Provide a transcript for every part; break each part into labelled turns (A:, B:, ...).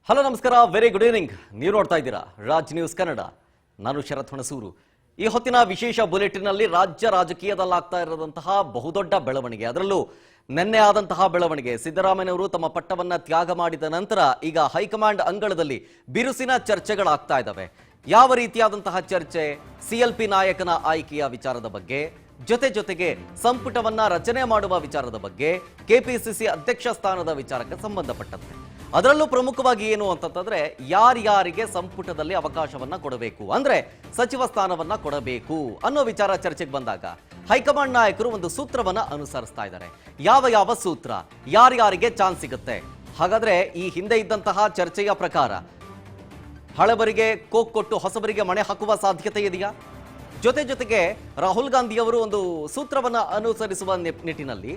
A: Hello ನಮಸ್ಕಾರ, very good evening. ನೀವು ನೋಡ್ತಾ ಇದ್ದೀರಾ ರಾಜ್ ನ್ಯೂಸ್ ಕನ್ನಡ. ನಾನು ಶರತ್ ಹುಣಸೂರು. ಈ ಹೊತ್ತಿನ ವಿಶೇಷ ಬುಲೆಟಿನ್ನಲ್ಲಿ ರಾಜ್ಯ ರಾಜಕೀಯದಲ್ಲಾಗ್ತಾ ಇರದಂತಹ ಬಹುದೊಡ್ಡ ಬೆಳವಣಿಗೆ, ಅದರಲ್ಲೂ ನಿನ್ನೆ ಆದಂತಹ ಬೆಳವಣಿಗೆ. ಸಿದ್ದರಾಮಯ್ಯನವರು ತಮ್ಮ ಪಟ್ಟವನ್ನ ತ್ಯಾಗ ಮಾಡಿದ ನಂತರ ಈಗ ಹೈಕಮಾಂಡ್ ಅಂಗಳದಲ್ಲಿ ಬಿರುಸಿನ ಚರ್ಚೆಗಳಾಗ್ತಾ ಇದ್ದಾವೆ. ಯಾವ ರೀತಿಯಾದಂತಹ ಚರ್ಚೆ? ಸಿಎಲ್ಪಿ ನಾಯಕನ ಆಯ್ಕೆಯ ವಿಚಾರದ ಬಗ್ಗೆ, ಜೊತೆಗೆ ಸಂಪುಟವನ್ನ ರಚನೆ ಮಾಡುವ ವಿಚಾರದ ಬಗ್ಗೆ, ಕೆಪಿಸಿಸಿ ಅಧ್ಯಕ್ಷ ಸ್ಥಾನದ ವಿಚಾರಕ್ಕೆ ಸಂಬಂಧಪಟ್ಟಂತೆ. ಅದರಲ್ಲೂ ಪ್ರಮುಖವಾಗಿ ಏನು ಅಂತಂದ್ರೆ, ಯಾರ್ಯಾರಿಗೆ ಸಂಪುಟದಲ್ಲಿ ಅವಕಾಶವನ್ನ ಕೊಡಬೇಕು, ಅಂದ್ರೆ ಸಚಿವ ಸ್ಥಾನವನ್ನ ಕೊಡಬೇಕು ಅನ್ನೋ ವಿಚಾರ ಚರ್ಚೆಗೆ ಬಂದಾಗ ಹೈಕಮಾಂಡ್ ನಾಯಕರು ಒಂದು ಸೂತ್ರವನ್ನ ಅನುಸರಿಸ್ತಾ ಇದ್ದಾರೆ. ಯಾವ ಸೂತ್ರ, ಯಾರ್ಯಾರಿಗೆ ಚಾನ್ಸ್ ಸಿಗುತ್ತೆ? ಹಾಗಾದ್ರೆ ಈ ಹಿಂದೆ ಇದ್ದಂತಹ ಚರ್ಚೆಯ ಪ್ರಕಾರ ಹಳಬರಿಗೆ ಕೋಕ್ ಕೊಟ್ಟು ಹೊಸಬರಿಗೆ ಮಣೆ ಹಾಕುವ ಸಾಧ್ಯತೆ ಇದೆಯಾ? ಜೊತೆಗೆ ರಾಹುಲ್ ಗಾಂಧಿಯವರು ಒಂದು ಸೂತ್ರವನ್ನ ಅನುಸರಿಸುವ ನಿಟ್ಟಿನಲ್ಲಿ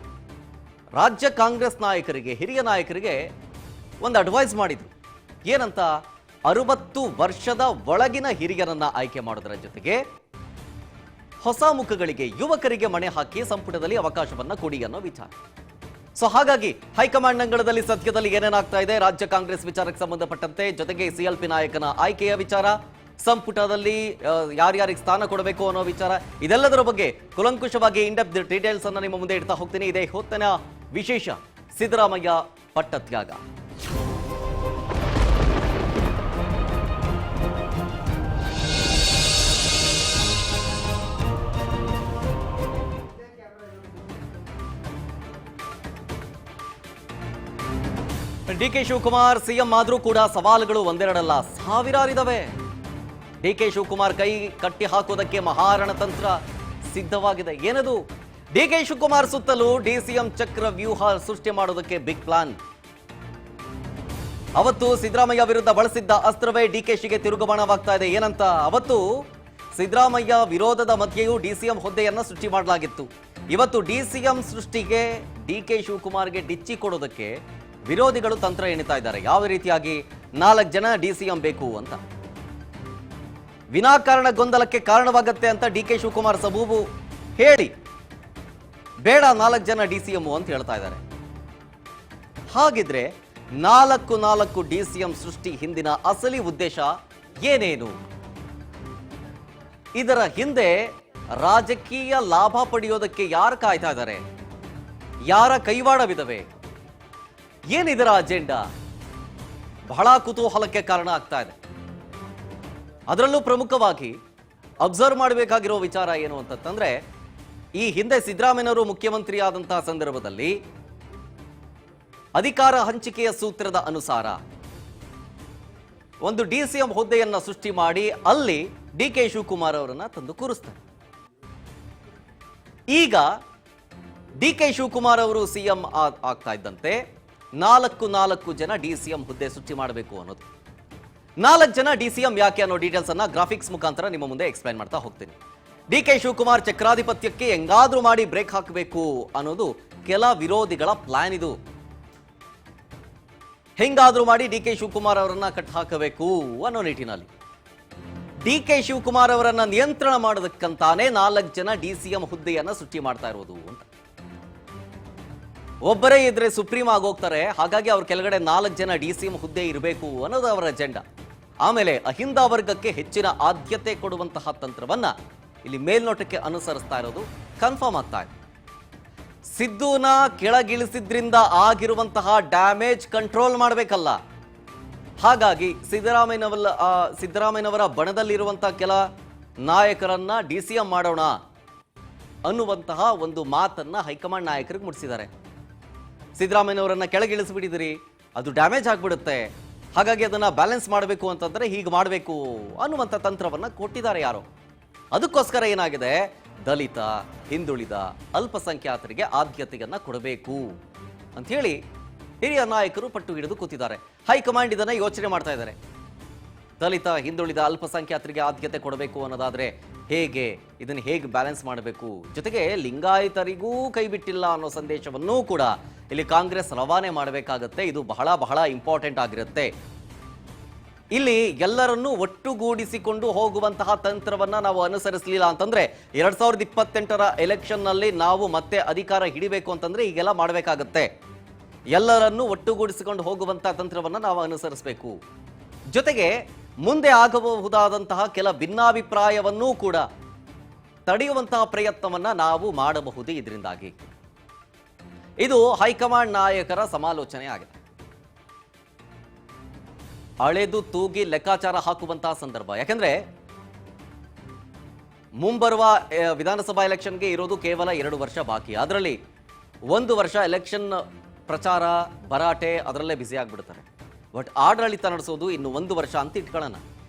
A: ರಾಜ್ಯ ಕಾಂಗ್ರೆಸ್ ನಾಯಕರಿಗೆ, ಹಿರಿಯ ನಾಯಕರಿಗೆ ಒಂದು ಅಡ್ವೈಸ್ ಮಾಡಿದ್ರು. ಏನಂತ? 60 ವರ್ಷದ ಒಳಗಿನ ಹಿರಿಯರನ್ನ ಆಯ್ಕೆ ಮಾಡೋದರ ಜೊತೆಗೆ ಹೊಸ ಮುಖಗಳಿಗೆ, ಯುವಕರಿಗೆ ಮಣೆ ಹಾಕಿ ಸಂಪುಟದಲ್ಲಿ ಅವಕಾಶವನ್ನ ಕೊಡಿ ಅನ್ನೋ ವಿಚಾರ. ಸೊ ಹಾಗಾಗಿ ಹೈಕಮಾಂಡ್ ಅಂಗಳದಲ್ಲಿ ಸದ್ಯದಲ್ಲಿ ಏನೇನಾಗ್ತಾ ಇದೆ, ರಾಜ್ಯ ಕಾಂಗ್ರೆಸ್ ವಿಚಾರಕ್ಕೆ ಸಂಬಂಧಪಟ್ಟಂತೆ, ಜೊತೆಗೆ ಸಿಎಲ್ಪಿ ನಾಯಕನ ಆಯ್ಕೆಯ ವಿಚಾರ, ಸಂಪುಟದಲ್ಲಿ ಯಾರ್ಯಾರಿಗೆ ಸ್ಥಾನ ಕೊಡಬೇಕು ಅನ್ನೋ ವಿಚಾರ, ಇದೆಲ್ಲದರ ಬಗ್ಗೆ ಕುಲಂಕುಷವಾಗಿ ಇನ್ಡೆಪ್ತ್ ಡೀಟೇಲ್ಸ್ ಅನ್ನ ನಿಮ್ಮ ಮುಂದೆ ಇಡ್ತಾ ಹೋಗ್ತೀನಿ. ಇದೇ ಹೊತ್ತಿನ ವಿಶೇಷ ಸಿದ್ದರಾಮಯ್ಯ ಪಟ್ಟತ್ಯಾಗ. ಡಿಕೆ ಶಿವಕುಮಾರ್ ಸಿಎಂ ಆದ್ರೂ ಕೂಡ ಸವಾಲುಗಳು ಒಂದೆರಡಲ್ಲ, ಸಾವಿರಾರಿದಾವೆ. ಡಿಕೆ ಶಿವಕುಮಾರ್ ಕೈ ಕಟ್ಟಿ ಹಾಕೋದಕ್ಕೆ ಮಹಾರಣತಂತ್ರ ಸಿದ್ಧವಾಗಿದೆ. ಏನದು? ಡಿಕೆ ಶಿವಕುಮಾರ್ ಸುತ್ತಲೂ ಡಿಸಿಎಂ ಚಕ್ರ ವ್ಯೂಹ ಸೃಷ್ಟಿ ಮಾಡೋದಕ್ಕೆ ಬಿಗ್ ಪ್ಲಾನ್. ಅವತ್ತು ಸಿದ್ದರಾಮಯ್ಯ ವಿರುದ್ಧ ಬಳಸಿದ್ದ ಅಸ್ತ್ರವೇ ಡಿಕೆಶಿಗೆ ತಿರುಗುಬಾಣವಾಗ್ತಾ ಇದೆ. ಏನಂತ? ಅವತ್ತು ಸಿದ್ದರಾಮಯ್ಯ ವಿರೋಧದ ಮಧ್ಯೆಯೂ ಡಿಸಿಎಂ ಹುದ್ದೆಯನ್ನ ಸೃಷ್ಟಿ ಮಾಡಲಾಗಿತ್ತು. ಇವತ್ತು ಡಿಸಿಎಂ ಸೃಷ್ಟಿಗೆ ಡಿಕೆ ಶಿವಕುಮಾರ್ಗೆ ಡಿಚ್ಚಿ ಕೊಡೋದಕ್ಕೆ ವಿರೋಧಿಗಳು ತಂತ್ರ ಎಣಿತಾ ಇದ್ದಾರೆ. ಯಾವ ರೀತಿಯಾಗಿ? 4 ಜನ ಡಿಸಿಎಂ ಬೇಕು ಅಂತ, ವಿನಾಕಾರಣ ಗೊಂದಲಕ್ಕೆ ಕಾರಣವಾಗತ್ತೆ ಅಂತ ಡಿಕೆ ಶಿವಕುಮಾರ್ ಸಬೂಬು ಹೇಳಿ ಬೇಡ 4 ಜನ ಡಿಸಿಎಂ ಅಂತ ಹೇಳ್ತಾ ಇದ್ದಾರೆ. ಹಾಗಿದ್ರೆ 4 ಡಿಸಿಎಂ ಸೃಷ್ಟಿ ಹಿಂದಿನ ಅಸಲಿ ಉದ್ದೇಶ ಏನೇನು? ಇದರ ಹಿಂದೆ ರಾಜಕೀಯ ಲಾಭ ಪಡೆಯೋದಕ್ಕೆ ಯಾರು ಕಾಯ್ತಾ ಇದ್ದಾರೆ? ಯಾರ ಕೈವಾಡವಿದವೆ? ಏನಿದರ ಅಜೆಂಡಾ? ಬಹಳ ಕುತೂಹಲಕ್ಕೆ ಕಾರಣ ಆಗ್ತಾ ಇದೆ. ಅದರಲ್ಲೂ ಪ್ರಮುಖವಾಗಿ ಅಬ್ಸರ್ವ್ ಮಾಡಬೇಕಾಗಿರೋ ವಿಚಾರ ಏನು ಅಂತಂದ್ರೆ, ಈ ಹಿಂದೆ ಸಿದ್ದರಾಮಯ್ಯನವರು ಮುಖ್ಯಮಂತ್ರಿ ಆದಂತಹ ಸಂದರ್ಭದಲ್ಲಿ ಅಧಿಕಾರ ಹಂಚಿಕೆಯ ಸೂತ್ರದ ಅನುಸಾರ ಒಂದು ಡಿಸಿಎಂ ಹುದ್ದೆಯನ್ನ ಸೃಷ್ಟಿ ಮಾಡಿ ಅಲ್ಲಿ ಡಿಕೆ ಶಿವಕುಮಾರ್ ಅವರನ್ನ ತಂದು ಕೂರಿಸ್ತಾರೆ. ಈಗ ಡಿಕೆ ಶಿವಕುಮಾರ್ ಅವರು ಸಿಎಂ ಆಗ್ತಾ ಇದ್ದಂತೆ 4 ಜನ ಡಿಸಿಎಂ ಹುದ್ದೆ ಸೃಷ್ಟಿ ಮಾಡಬೇಕು ಅನ್ನೋದು. 4 ಜನ ಡಿಸಿಎಂ ಯಾಕೆ ಅನ್ನೋ ಡೀಟೇಲ್ಸ್ ಅನ್ನ ಗ್ರಾಫಿಕ್ಸ್ ಮುಖಾಂತರ ನಿಮ್ಮ ಮುಂದೆ ಎಕ್ಸ್ಪ್ಲೈನ್ ಮಾಡ್ತಾ ಹೋಗ್ತೀನಿ. ಡಿಕೆ ಶಿವಕುಮಾರ್ ಚಕ್ರಾಧಿಪತ್ಯಕ್ಕೆ ಹೆಂಗಾದ್ರೂ ಮಾಡಿ ಬ್ರೇಕ್ ಹಾಕಬೇಕು ಅನ್ನೋದು ಕೆಲ ವಿರೋಧಿಗಳ ಪ್ಲಾನ್. ಇದು ಹೆಂಗಾದ್ರೂ ಮಾಡಿ ಡಿಕೆ ಶಿವಕುಮಾರ್ ಅವರನ್ನ ಕಟ್ ಹಾಕಬೇಕು ಅನ್ನೋ ನಿಟ್ಟಿನಲ್ಲಿ ಡಿಕೆ ಶಿವಕುಮಾರ್ ಅವರನ್ನ ನಿಯಂತ್ರಣ ಮಾಡೋದಕ್ಕಂತಾನೆ 4 ಜನ ಡಿಸಿಎಂ ಹುದ್ದೆಯನ್ನ ಸೃಷ್ಟಿ ಮಾಡ್ತಾ ಇರೋದು ಅಂತ. ಒಬ್ಬರೇ ಇದ್ರೆ ಸುಪ್ರೀಂ ಆಗೋಗ್ತಾರೆ, ಹಾಗಾಗಿ ಅವ್ರ ಕೆಳಗಡೆ 4 ಜನ ಡಿಸಿಎಂ ಹುದ್ದೆ ಇರಬೇಕು ಅನ್ನೋದು ಅವರ ಅಜೆಂಡಾ. ಆಮೇಲೆ ಅಹಿಂದ ವರ್ಗಕ್ಕೆ ಹೆಚ್ಚಿನ ಆದ್ಯತೆ ಕೊಡುವಂತಹ ತಂತ್ರವನ್ನ ಇಲ್ಲಿ ಮೇಲ್ನೋಟಕ್ಕೆ ಅನುಸರಿಸ್ತಾ ಇರೋದು ಕನ್ಫರ್ಮ್ ಆಗ್ತಾ ಇದೆ. ಸಿದ್ದುನ ಕೆಳಗಿಳಿಸಿದ್ರಿಂದ ಆಗಿರುವಂತಹ ಡ್ಯಾಮೇಜ್ ಕಂಟ್ರೋಲ್ ಮಾಡಬೇಕಲ್ಲ. ಹಾಗಾಗಿ ಸಿದ್ದರಾಮಯ್ಯನವರ ಬಣದಲ್ಲಿರುವಂತಹ ಕೆಲ ನಾಯಕರನ್ನ ಡಿಸಿಎಂ ಮಾಡೋಣ ಅನ್ನುವಂತಹ ಒಂದು ಮಾತನ್ನ ಹೈಕಮಾಂಡ್ ನಾಯಕರಿಗೆ ಮುಟ್ಟಿಸಿದ್ದಾರೆ. ಸಿದ್ದರಾಮಯ್ಯನವರನ್ನ ಕೆಳಗಿಳಿಸಿಬಿಟ್ಟಿದ್ರಿ, ಅದು ಡ್ಯಾಮೇಜ್ ಆಗ್ಬಿಡುತ್ತೆ, ಹಾಗಾಗಿ ಅದನ್ನ ಬ್ಯಾಲೆನ್ಸ್ ಮಾಡಬೇಕು ಅಂತಂದ್ರೆ ಹೀಗೆ ಮಾಡಬೇಕು ಅನ್ನುವಂಥ ತಂತ್ರವನ್ನ ಕೊಟ್ಟಿದ್ದಾರೆ ಯಾರೋ. ಅದಕ್ಕೋಸ್ಕರ ಏನಾಗಿದೆ, ದಲಿತ, ಹಿಂದುಳಿದ, ಅಲ್ಪಸಂಖ್ಯಾತರಿಗೆ ಆದ್ಯತೆಯನ್ನ ಕೊಡಬೇಕು ಅಂತ ಹೇಳಿ ಹಿರಿಯ ನಾಯಕರು ಪಟ್ಟು ಹಿಡಿದು ಕೂತಿದ್ದಾರೆ. ಹೈಕಮಾಂಡ್ ಇದನ್ನ ಯೋಚನೆ ಮಾಡ್ತಾ ಇದ್ದಾರೆ. ದಲಿತ, ಹಿಂದುಳಿದ, ಅಲ್ಪಸಂಖ್ಯಾತರಿಗೆ ಆದ್ಯತೆ ಕೊಡಬೇಕು ಅನ್ನೋದಾದ್ರೆ ಇದನ್ನು ಹೇಗೆ ಬ್ಯಾಲೆನ್ಸ್ ಮಾಡಬೇಕು? ಜೊತೆಗೆ ಲಿಂಗಾಯತರಿಗೂ ಕೈ ಬಿಟ್ಟಿಲ್ಲ ಅನ್ನೋ ಸಂದೇಶವನ್ನೂ ಕೂಡ ಇಲ್ಲಿ ಕಾಂಗ್ರೆಸ್ ರವಾನೆ ಮಾಡಬೇಕಾಗತ್ತೆ. ಇದು ಬಹಳ ಇಂಪಾರ್ಟೆಂಟ್ ಆಗಿರುತ್ತೆ. ಇಲ್ಲಿ ಎಲ್ಲರನ್ನೂ ಒಟ್ಟುಗೂಡಿಸಿಕೊಂಡು ಹೋಗುವಂತಹ ತಂತ್ರವನ್ನ ನಾವು ಅನುಸರಿಸಲಿಲ್ಲ ಅಂತಂದ್ರೆ 2028ರ ಎಲೆಕ್ಷನ್ ನಲ್ಲಿ ನಾವು ಮತ್ತೆ ಅಧಿಕಾರ ಹಿಡಿಬೇಕು ಅಂತಂದ್ರೆ ಹೀಗೆಲ್ಲ ಮಾಡಬೇಕಾಗತ್ತೆ. ಎಲ್ಲರನ್ನೂ ಒಟ್ಟುಗೂಡಿಸಿಕೊಂಡು ಹೋಗುವಂಥ ತಂತ್ರವನ್ನು ನಾವು ಅನುಸರಿಸಬೇಕು. ಜೊತೆಗೆ ಮುಂದೆ ಆಗಬಹುದಾದಂತಹ ಕೆಲ ಭಿನ್ನಾಭಿಪ್ರಾಯವನ್ನೂ ಕೂಡ ತಡೆಯುವಂತಹ ಪ್ರಯತ್ನವನ್ನ ನಾವು ಮಾಡಬಹುದು. ಇದರಿಂದಾಗಿ ಇದು ಹೈಕಮಾಂಡ್ ನಾಯಕರ ಸಮಾಲೋಚನೆ ಆಗಿದೆ. ಅಳೆದು ತೂಗಿ ಲೆಕ್ಕಾಚಾರ ಹಾಕುವಂತಹ ಸಂದರ್ಭ. ಯಾಕಂದ್ರೆ ಮುಂಬರುವ ವಿಧಾನಸಭಾ ಎಲೆಕ್ಷನ್ಗೆ ಇರೋದು ಕೇವಲ 2 ವರ್ಷ ಬಾಕಿ. ಅದರಲ್ಲಿ 1 ವರ್ಷ ಎಲೆಕ್ಷನ್ ಪ್ರಚಾರ ಭರಾಟೆ ಅದರಲ್ಲೇ ಬ್ಯುಸಿ ಆಗಿಬಿಡ್ತಾರೆ. ಬಟ್ ಆಡಳಿತ ನಡೆಸೋದು ಇನ್ನು 1 ವರ್ಷ ಅಂತ ಇಟ್ಕೊಳ್ಳೋಣ.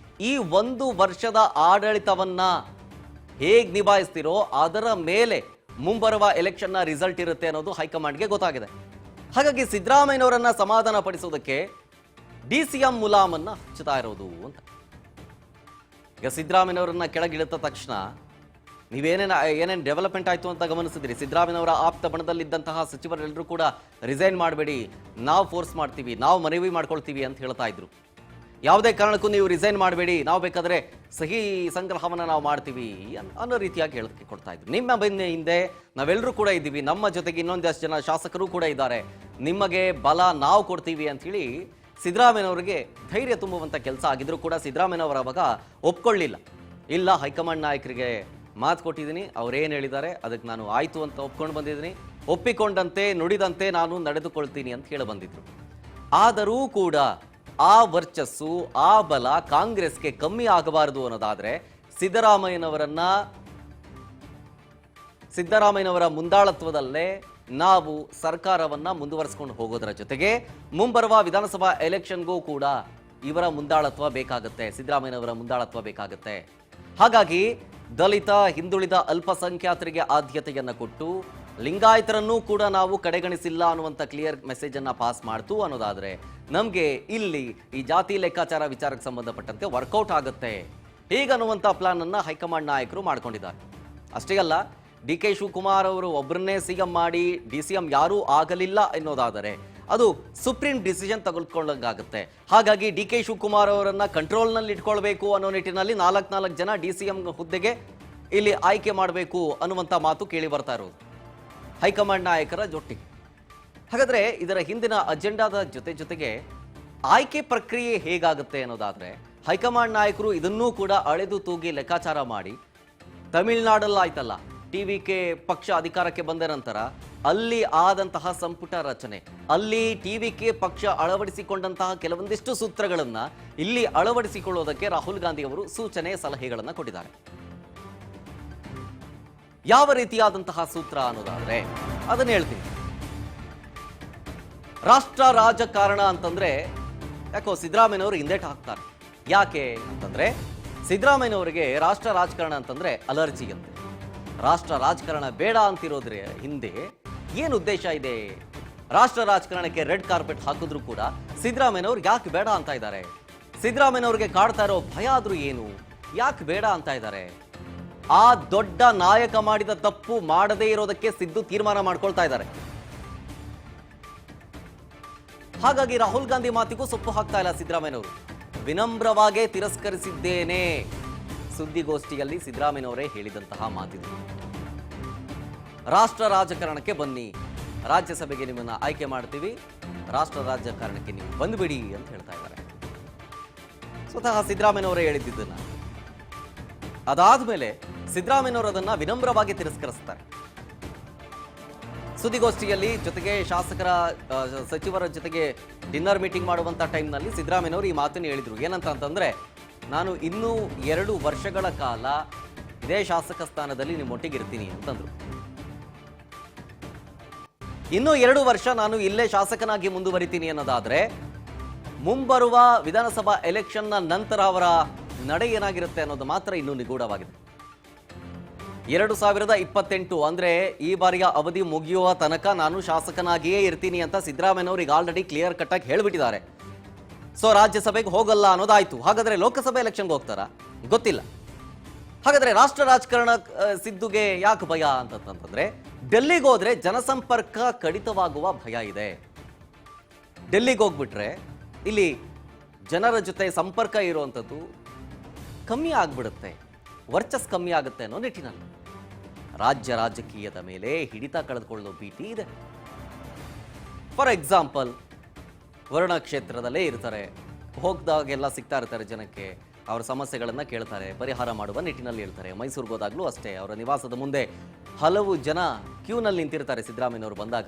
A: ಈ 1 ವರ್ಷದ ಆಡಳಿತವನ್ನ ಹೇಗೆ ನಿಭಾಯಿಸ್ತಿರೋ ಅದರ ಮೇಲೆ ಮುಂಬರುವ ಎಲೆಕ್ಷನ್ನ ರಿಸಲ್ಟ್ ಇರುತ್ತೆ ಅನ್ನೋದು ಹೈಕಮಾಂಡ್ಗೆ ಗೊತ್ತಾಗಿದೆ. ಹಾಗಾಗಿ ಸಿದ್ದರಾಮಯ್ಯನವರನ್ನ ಸಮಾಧಾನ ಪಡಿಸೋದಕ್ಕೆ DCM ಮುಲಾಮನ್ನ ಹಚ್ಚುತ್ತಾ ಇರೋದು ಅಂತ. ಈಗ ಸಿದ್ದರಾಮಯ್ಯನವರನ್ನ ಕೆಳಗಿಳಿದ ತಕ್ಷಣ ಏನೇನು ಡೆವಲಪ್ಮೆಂಟ್ ಆಯಿತು ಅಂತ ಗಮನಿಸಿದ್ರಿ. ಸಿದ್ದರಾಮಯ್ಯನವರ ಆಪ್ತ ಬಣದಲ್ಲಿದ್ದಂತಹ ಸಚಿವರೆಲ್ಲರೂ ಕೂಡ ರಿಸೈನ್ ಮಾಡಬೇಡಿ, ನಾವು ಫೋರ್ಸ್ ಮಾಡ್ತೀವಿ, ನಾವು ಮನವಿ ಮಾಡ್ಕೊಳ್ತೀವಿ ಅಂತ ಹೇಳ್ತಾ ಇದ್ರು. ಯಾವುದೇ ಕಾರಣಕ್ಕೂ ನೀವು ರಿಸೈನ್ ಮಾಡಬೇಡಿ, ನಾವು ಬೇಕಾದರೆ ಸಹಿ ಸಂಗ್ರಹವನ್ನು ನಾವು ಮಾಡ್ತೀವಿ ಅನ್ನೋ ರೀತಿಯಾಗಿ ಹೇಳಿಕೆ ಕೊಡ್ತಾ ಇದ್ರು. ನಿಮ್ಮ ಬೆನ್ನ ಹಿಂದೆ ನಾವೆಲ್ಲರೂ ಕೂಡ ಇದ್ದೀವಿ, ನಮ್ಮ ಜೊತೆಗೆ ಇನ್ನೊಂದಷ್ಟು ಜನ ಶಾಸಕರು ಕೂಡ ಇದ್ದಾರೆ, ನಿಮಗೆ ಬಲ ನಾವು ಕೊಡ್ತೀವಿ ಅಂಥೇಳಿ ಸಿದ್ದರಾಮಯ್ಯನವರಿಗೆ ಧೈರ್ಯ ತುಂಬುವಂಥ ಕೆಲಸ ಆಗಿದ್ರು ಕೂಡ ಸಿದ್ದರಾಮಯ್ಯನವರ ಅವಾಗ ಒಪ್ಕೊಳ್ಳಿಲ್ಲ. ಇಲ್ಲ, ಹೈಕಮಾಂಡ್ ನಾಯಕರಿಗೆ ಮಾತು ಕೊಟ್ಟಿದ್ದೀನಿ, ಅವ್ರೇನು ಹೇಳಿದ್ದಾರೆ ಅದಕ್ಕೆ ನಾನು ಆಯಿತು ಅಂತ ಒಪ್ಕೊಂಡು ಬಂದಿದ್ದೀನಿ, ಒಪ್ಪಿಕೊಂಡಂತೆ ನುಡಿದಂತೆ ನಾನು ನಡೆದುಕೊಳ್ತೀನಿ ಅಂತ ಹೇಳಿ ಬಂದಿದ್ರು. ಆದರೂ ಕೂಡ ಆ ವರ್ಚಸ್ಸು ಆ ಬಲ ಕಾಂಗ್ರೆಸ್ಗೆ ಕಮ್ಮಿ ಆಗಬಾರದು ಅನ್ನೋದಾದ್ರೆ ಸಿದ್ದರಾಮಯ್ಯನವರ ಮುಂದಾಳತ್ವದಲ್ಲೇ ನಾವು ಸರ್ಕಾರವನ್ನ ಮುಂದುವರಿಸಿಕೊಂಡು ಹೋಗೋದರ ಜೊತೆಗೆ ಮುಂಬರುವ ವಿಧಾನಸಭಾ ಎಲೆಕ್ಷನ್ಗೂ ಕೂಡ ಇವರ ಮುಂದಾಳತ್ವ ಬೇಕಾಗುತ್ತೆ, ಸಿದ್ದರಾಮಯ್ಯನವರ ಮುಂದಾಳತ್ವ ಬೇಕಾಗುತ್ತೆ. ಹಾಗಾಗಿ ದಲಿತ ಹಿಂದುಳಿದ ಅಲ್ಪಸಂಖ್ಯಾತರಿಗೆ ಆದ್ಯತೆಯನ್ನು ಕೊಟ್ಟು ಲಿಂಗಾಯತರನ್ನೂ ಕೂಡ ನಾವು ಕಡೆಗಣಿಸಿಲ್ಲ ಅನ್ನುವಂಥ ಕ್ಲಿಯರ್ ಮೆಸೇಜ್ ಅನ್ನ ಪಾಸ್ ಮಾಡ್ತು ಅನ್ನೋದಾದ್ರೆ ನಮಗೆ ಇಲ್ಲಿ ಈ ಜಾತಿ ಲೆಕ್ಕಾಚಾರ ವಿಚಾರಕ್ಕೆ ಸಂಬಂಧಪಟ್ಟಂತೆ ವರ್ಕೌಟ್ ಆಗುತ್ತೆ ಹೀಗನ್ನುವಂಥ ಪ್ಲಾನ್ ಅನ್ನ ಹೈಕಮಾಂಡ್ ನಾಯಕರು ಮಾಡ್ಕೊಂಡಿದ್ದಾರೆ. ಅಷ್ಟೇ ಅಲ್ಲ, DK ಶಿವಕುಮಾರ್ ಅವರು ಒಬ್ಬರನ್ನೇ CM ಮಾಡಿ DCM ಯಾರೂ ಆಗಲಿಲ್ಲ ಎನ್ನೋದಾದರೆ ಅದು ಸುಪ್ರೀಂ ಡಿಸಿಷನ್ ತೆಗೆದುಕೊಂಡಂಗಾಗುತ್ತೆ. ಹಾಗಾಗಿ DK ಶಿವಕುಮಾರ್ ಅವರನ್ನ ಕಂಟ್ರೋಲ್ನಲ್ಲಿ ಇಟ್ಕೊಳ್ಬೇಕು ಅನ್ನೋ ನಿಟ್ಟಿನಲ್ಲಿ 4 ಜನ DCM ಹುದ್ದೆಗೆ ಇಲ್ಲಿ ಆಯ್ಕೆ ಮಾಡಬೇಕು ಅನ್ನುವಂಥ ಮಾತು ಕೇಳಿ ಬರ್ತಾ ಇರೋದು ಹೈಕಮಾಂಡ್ ನಾಯಕರ ಜೊಟ್ಟಿಗೆ. ಹಾಗಾದ್ರೆ ಇದರ ಹಿಂದಿನ ಅಜೆಂಡಾದ ಜೊತೆಗೆ ಆಯ್ಕೆ ಪ್ರಕ್ರಿಯೆ ಹೇಗಾಗುತ್ತೆ ಅನ್ನೋದಾದ್ರೆ ಹೈಕಮಾಂಡ್ ನಾಯಕರು ಇದನ್ನೂ ಕೂಡ ಅಳೆದು ತೂಗಿ ಲೆಕ್ಕಾಚಾರ ಮಾಡಿ ತಮಿಳುನಾಡಲ್ಲಾಯ್ತಲ್ಲ TVK ಪಕ್ಷ ಅಧಿಕಾರಕ್ಕೆ ಬಂದ ನಂತರ ಅಲ್ಲಿ ಆದಂತಹ ಸಂಪುಟ ರಚನೆ, ಅಲ್ಲಿ TVK ಪಕ್ಷ ಅಳವಡಿಸಿಕೊಂಡಂತಹ ಕೆಲವೊಂದಿಷ್ಟು ಸೂತ್ರಗಳನ್ನ ಇಲ್ಲಿ ಅಳವಡಿಸಿಕೊಳ್ಳೋದಕ್ಕೆ ರಾಹುಲ್ ಗಾಂಧಿ ಅವರು ಸೂಚನೆ ಸಲಹೆಗಳನ್ನ ಕೊಟ್ಟಿದ್ದಾರೆ. ಯಾವ ರೀತಿಯಾದಂತಹ ಸೂತ್ರ ಅನ್ನೋದಾದ್ರೆ ಅದನ್ನ ಹೇಳ್ತೀನಿ. ರಾಷ್ಟ್ರ ರಾಜಕಾರಣ ಅಂತಂದ್ರೆ ಯಾಕೋ ಸಿದ್ದರಾಮಯ್ಯನವರು ಹಿಂದೇಟು ಹಾಕ್ತಾರೆ. ಯಾಕೆ ಅಂತಂದ್ರೆ ಸಿದ್ದರಾಮಯ್ಯನವರಿಗೆ ರಾಷ್ಟ್ರ ರಾಜಕಾರಣ ಅಂತಂದ್ರೆ ಅಲರ್ಜಿ ಅಂತೆ. ರಾಷ್ಟ್ರ ರಾಜಕಾರಣ ಬೇಡ ಅಂತಿರೋದ್ರ ಹಿಂದೆ ಏನು ಉದ್ದೇಶ ಇದೆ? ರಾಷ್ಟ್ರ ರಾಜಕಾರಣಕ್ಕೆ ರೆಡ್ ಕಾರ್ಪೆಟ್ ಹಾಕಿದ್ರು ಕೂಡ ಸಿದ್ದರಾಮಯ್ಯನವ್ರು ಯಾಕೆ ಬೇಡ ಅಂತ ಇದ್ದಾರೆ? ಸಿದ್ದರಾಮಯ್ಯನವ್ರಿಗೆ ಕಾಡ್ತಾ ಇರೋ ಭಯ ಆದ್ರೂ ಏನು? ಯಾಕೆ ಬೇಡ ಅಂತ ಇದ್ದಾರೆ? ಆ ದೊಡ್ಡ ನಾಯಕ ಮಾಡಿದ ತಪ್ಪು ಮಾಡದೇ ಇರೋದಕ್ಕೆ ಸಿದ್ದು ತೀರ್ಮಾನ ಮಾಡ್ಕೊಳ್ತಾ ಇದ್ದಾರೆ. ಹಾಗಾಗಿ ರಾಹುಲ್ ಗಾಂಧಿ ಮಾತಿಗೂ ಸೊಪ್ಪು ಹಾಕ್ತಾ ಇಲ್ಲ ಸಿದ್ದರಾಮಯ್ಯನವರು. ವಿನಮ್ರವಾಗೇ ತಿರಸ್ಕರಿಸಿದ್ದೇನೆ ಸುದ್ದಿಗೋಷ್ಠಿಯಲ್ಲಿ ಸಿದ್ದರಾಮಯ್ಯನವರೇ ಹೇಳಿದಂತಹ ಮಾತಿದು. ರಾಷ್ಟ್ರ ರಾಜಕಾರಣಕ್ಕೆ ಬನ್ನಿ, ರಾಜ್ಯಸಭೆಗೆ ನಿಮ್ಮನ್ನ ಆಯ್ಕೆ ಮಾಡ್ತೀವಿ, ರಾಷ್ಟ್ರ ರಾಜಕಾರಣಕ್ಕೆ ನೀವು ಬಂದ್ಬಿಡಿ ಅಂತ ಹೇಳ್ತಾ ಇದ್ದಾರೆ. ಸ್ವತಃ ಸಿದ್ದರಾಮಯ್ಯನವರೇ ಹೇಳಿದ್ದನ್ನ ಅದಾದ್ಮೇಲೆ ಸಿದ್ದರಾಮಯ್ಯನವರು ಅದನ್ನ ವಿನಮ್ರವಾಗಿ ತಿರಸ್ಕರಿಸ್ತಾರೆ. ಸುದ್ದಿಗೋಷ್ಠಿಯಲ್ಲಿ ಜೊತೆಗೆ ಸಚಿವರ ಜೊತೆಗೆ ಡಿನ್ನರ್ ಮೀಟಿಂಗ್ ಮಾಡುವಂತ ಟೈಮ್ನಲ್ಲಿ ಸಿದ್ದರಾಮಯ್ಯನವರು ಈ ಮಾತನ್ನು ಹೇಳಿದ್ರು. ಏನಂತ ಅಂತಂದ್ರೆ, ನಾನು ಇನ್ನೂ 2 ವರ್ಷಗಳ ಕಾಲ ಇದೇ ಶಾಸಕ ಸ್ಥಾನದಲ್ಲಿ ನಿಮ್ಮೊಟ್ಟಿಗೆ ಇರ್ತೀನಿ ಅಂತಂದ್ರು. ಇನ್ನೂ 2 ವರ್ಷ ನಾನು ಇಲ್ಲೇ ಶಾಸಕನಾಗಿ ಮುಂದುವರಿತೀನಿ ಅನ್ನೋದಾದ್ರೆ ಮುಂಬರುವ ವಿಧಾನಸಭಾ ಎಲೆಕ್ಷನ್ನ ನಂತರ ಅವರ ನಡೆ ಏನಾಗಿರುತ್ತೆ ಅನ್ನೋದು ಮಾತ್ರ ಇನ್ನೂ ನಿಗೂಢವಾಗಿದೆ. 2028 ಅಂದ್ರೆ ಈ ಬಾರಿಯ ಅವಧಿ ಮುಗಿಯುವ ತನಕ ನಾನು ಶಾಸಕನಾಗಿಯೇ ಇರ್ತೀನಿ ಅಂತ ಸಿದ್ದರಾಮಯ್ಯನವರು ಈಗ ಆಲ್ರೆಡಿ ಕ್ಲಿಯರ್ ಕಟ್ ಆಗಿ ಹೇಳ್ಬಿಟ್ಟಿದ್ದಾರೆ. ಸೊ ರಾಜ್ಯಸಭೆಗೆ ಹೋಗಲ್ಲ ಅನ್ನೋದಾಯ್ತು. ಹಾಗಾದ್ರೆ ಲೋಕಸಭೆ ಎಲೆಕ್ಷನ್ಗೆ ಹೋಗ್ತಾರಾ? ಗೊತ್ತಿಲ್ಲ. ಹಾಗಾದ್ರೆ ರಾಷ್ಟ್ರ ರಾಜಕಾರಣ ಸಿದ್ದುಗೆ ಯಾಕೆ ಭಯ ಅಂತಂದ್ರೆ, ಡೆಲ್ಲಿಗೆ ಹೋದ್ರೆ ಜನಸಂಪರ್ಕ ಕಡಿತವಾಗುವ ಭಯ ಇದೆ. ಡೆಲ್ಲಿಗೆ ಹೋಗ್ಬಿಟ್ರೆ ಇಲ್ಲಿ ಜನರ ಜೊತೆ ಸಂಪರ್ಕ ಇರುವಂಥದ್ದು ಕಮ್ಮಿ ಆಗ್ಬಿಡುತ್ತೆ, ವರ್ಚಸ್ ಕಮ್ಮಿ ಆಗುತ್ತೆ ಅನ್ನೋ ನಿಟ್ಟಿನಲ್ಲಿ ರಾಜ್ಯ ರಾಜಕೀಯದ ಮೇಲೆ ಹಿಡಿತ ಕಳೆದುಕೊಳ್ಳೋ ಭೀತಿ ಇದೆ. ಫಾರ್ ಎಕ್ಸಾಂಪಲ್ ವರ್ಣ ಕ್ಷೇತ್ರದಲ್ಲೇ ಇರ್ತಾರೆ, ಹೋಗ್ದಾಗೆಲ್ಲ ಸಿಗ್ತಾ ಇರ್ತಾರೆ ಜನಕ್ಕೆ, ಅವರ ಸಮಸ್ಯೆಗಳನ್ನು ಕೇಳ್ತಾರೆ, ಪರಿಹಾರ ಮಾಡುವ ನಿಟ್ಟಿನಲ್ಲಿ ಇರ್ತಾರೆ. ಮೈಸೂರಿಗೆ ಹೋದಾಗಲೂ ಅಷ್ಟೇ, ಅವರ ನಿವಾಸದ ಮುಂದೆ ಹಲವು ಜನ ಕ್ಯೂನಲ್ಲಿ ನಿಂತಿರ್ತಾರೆ ಸಿದ್ದರಾಮಯ್ಯನವರು ಬಂದಾಗ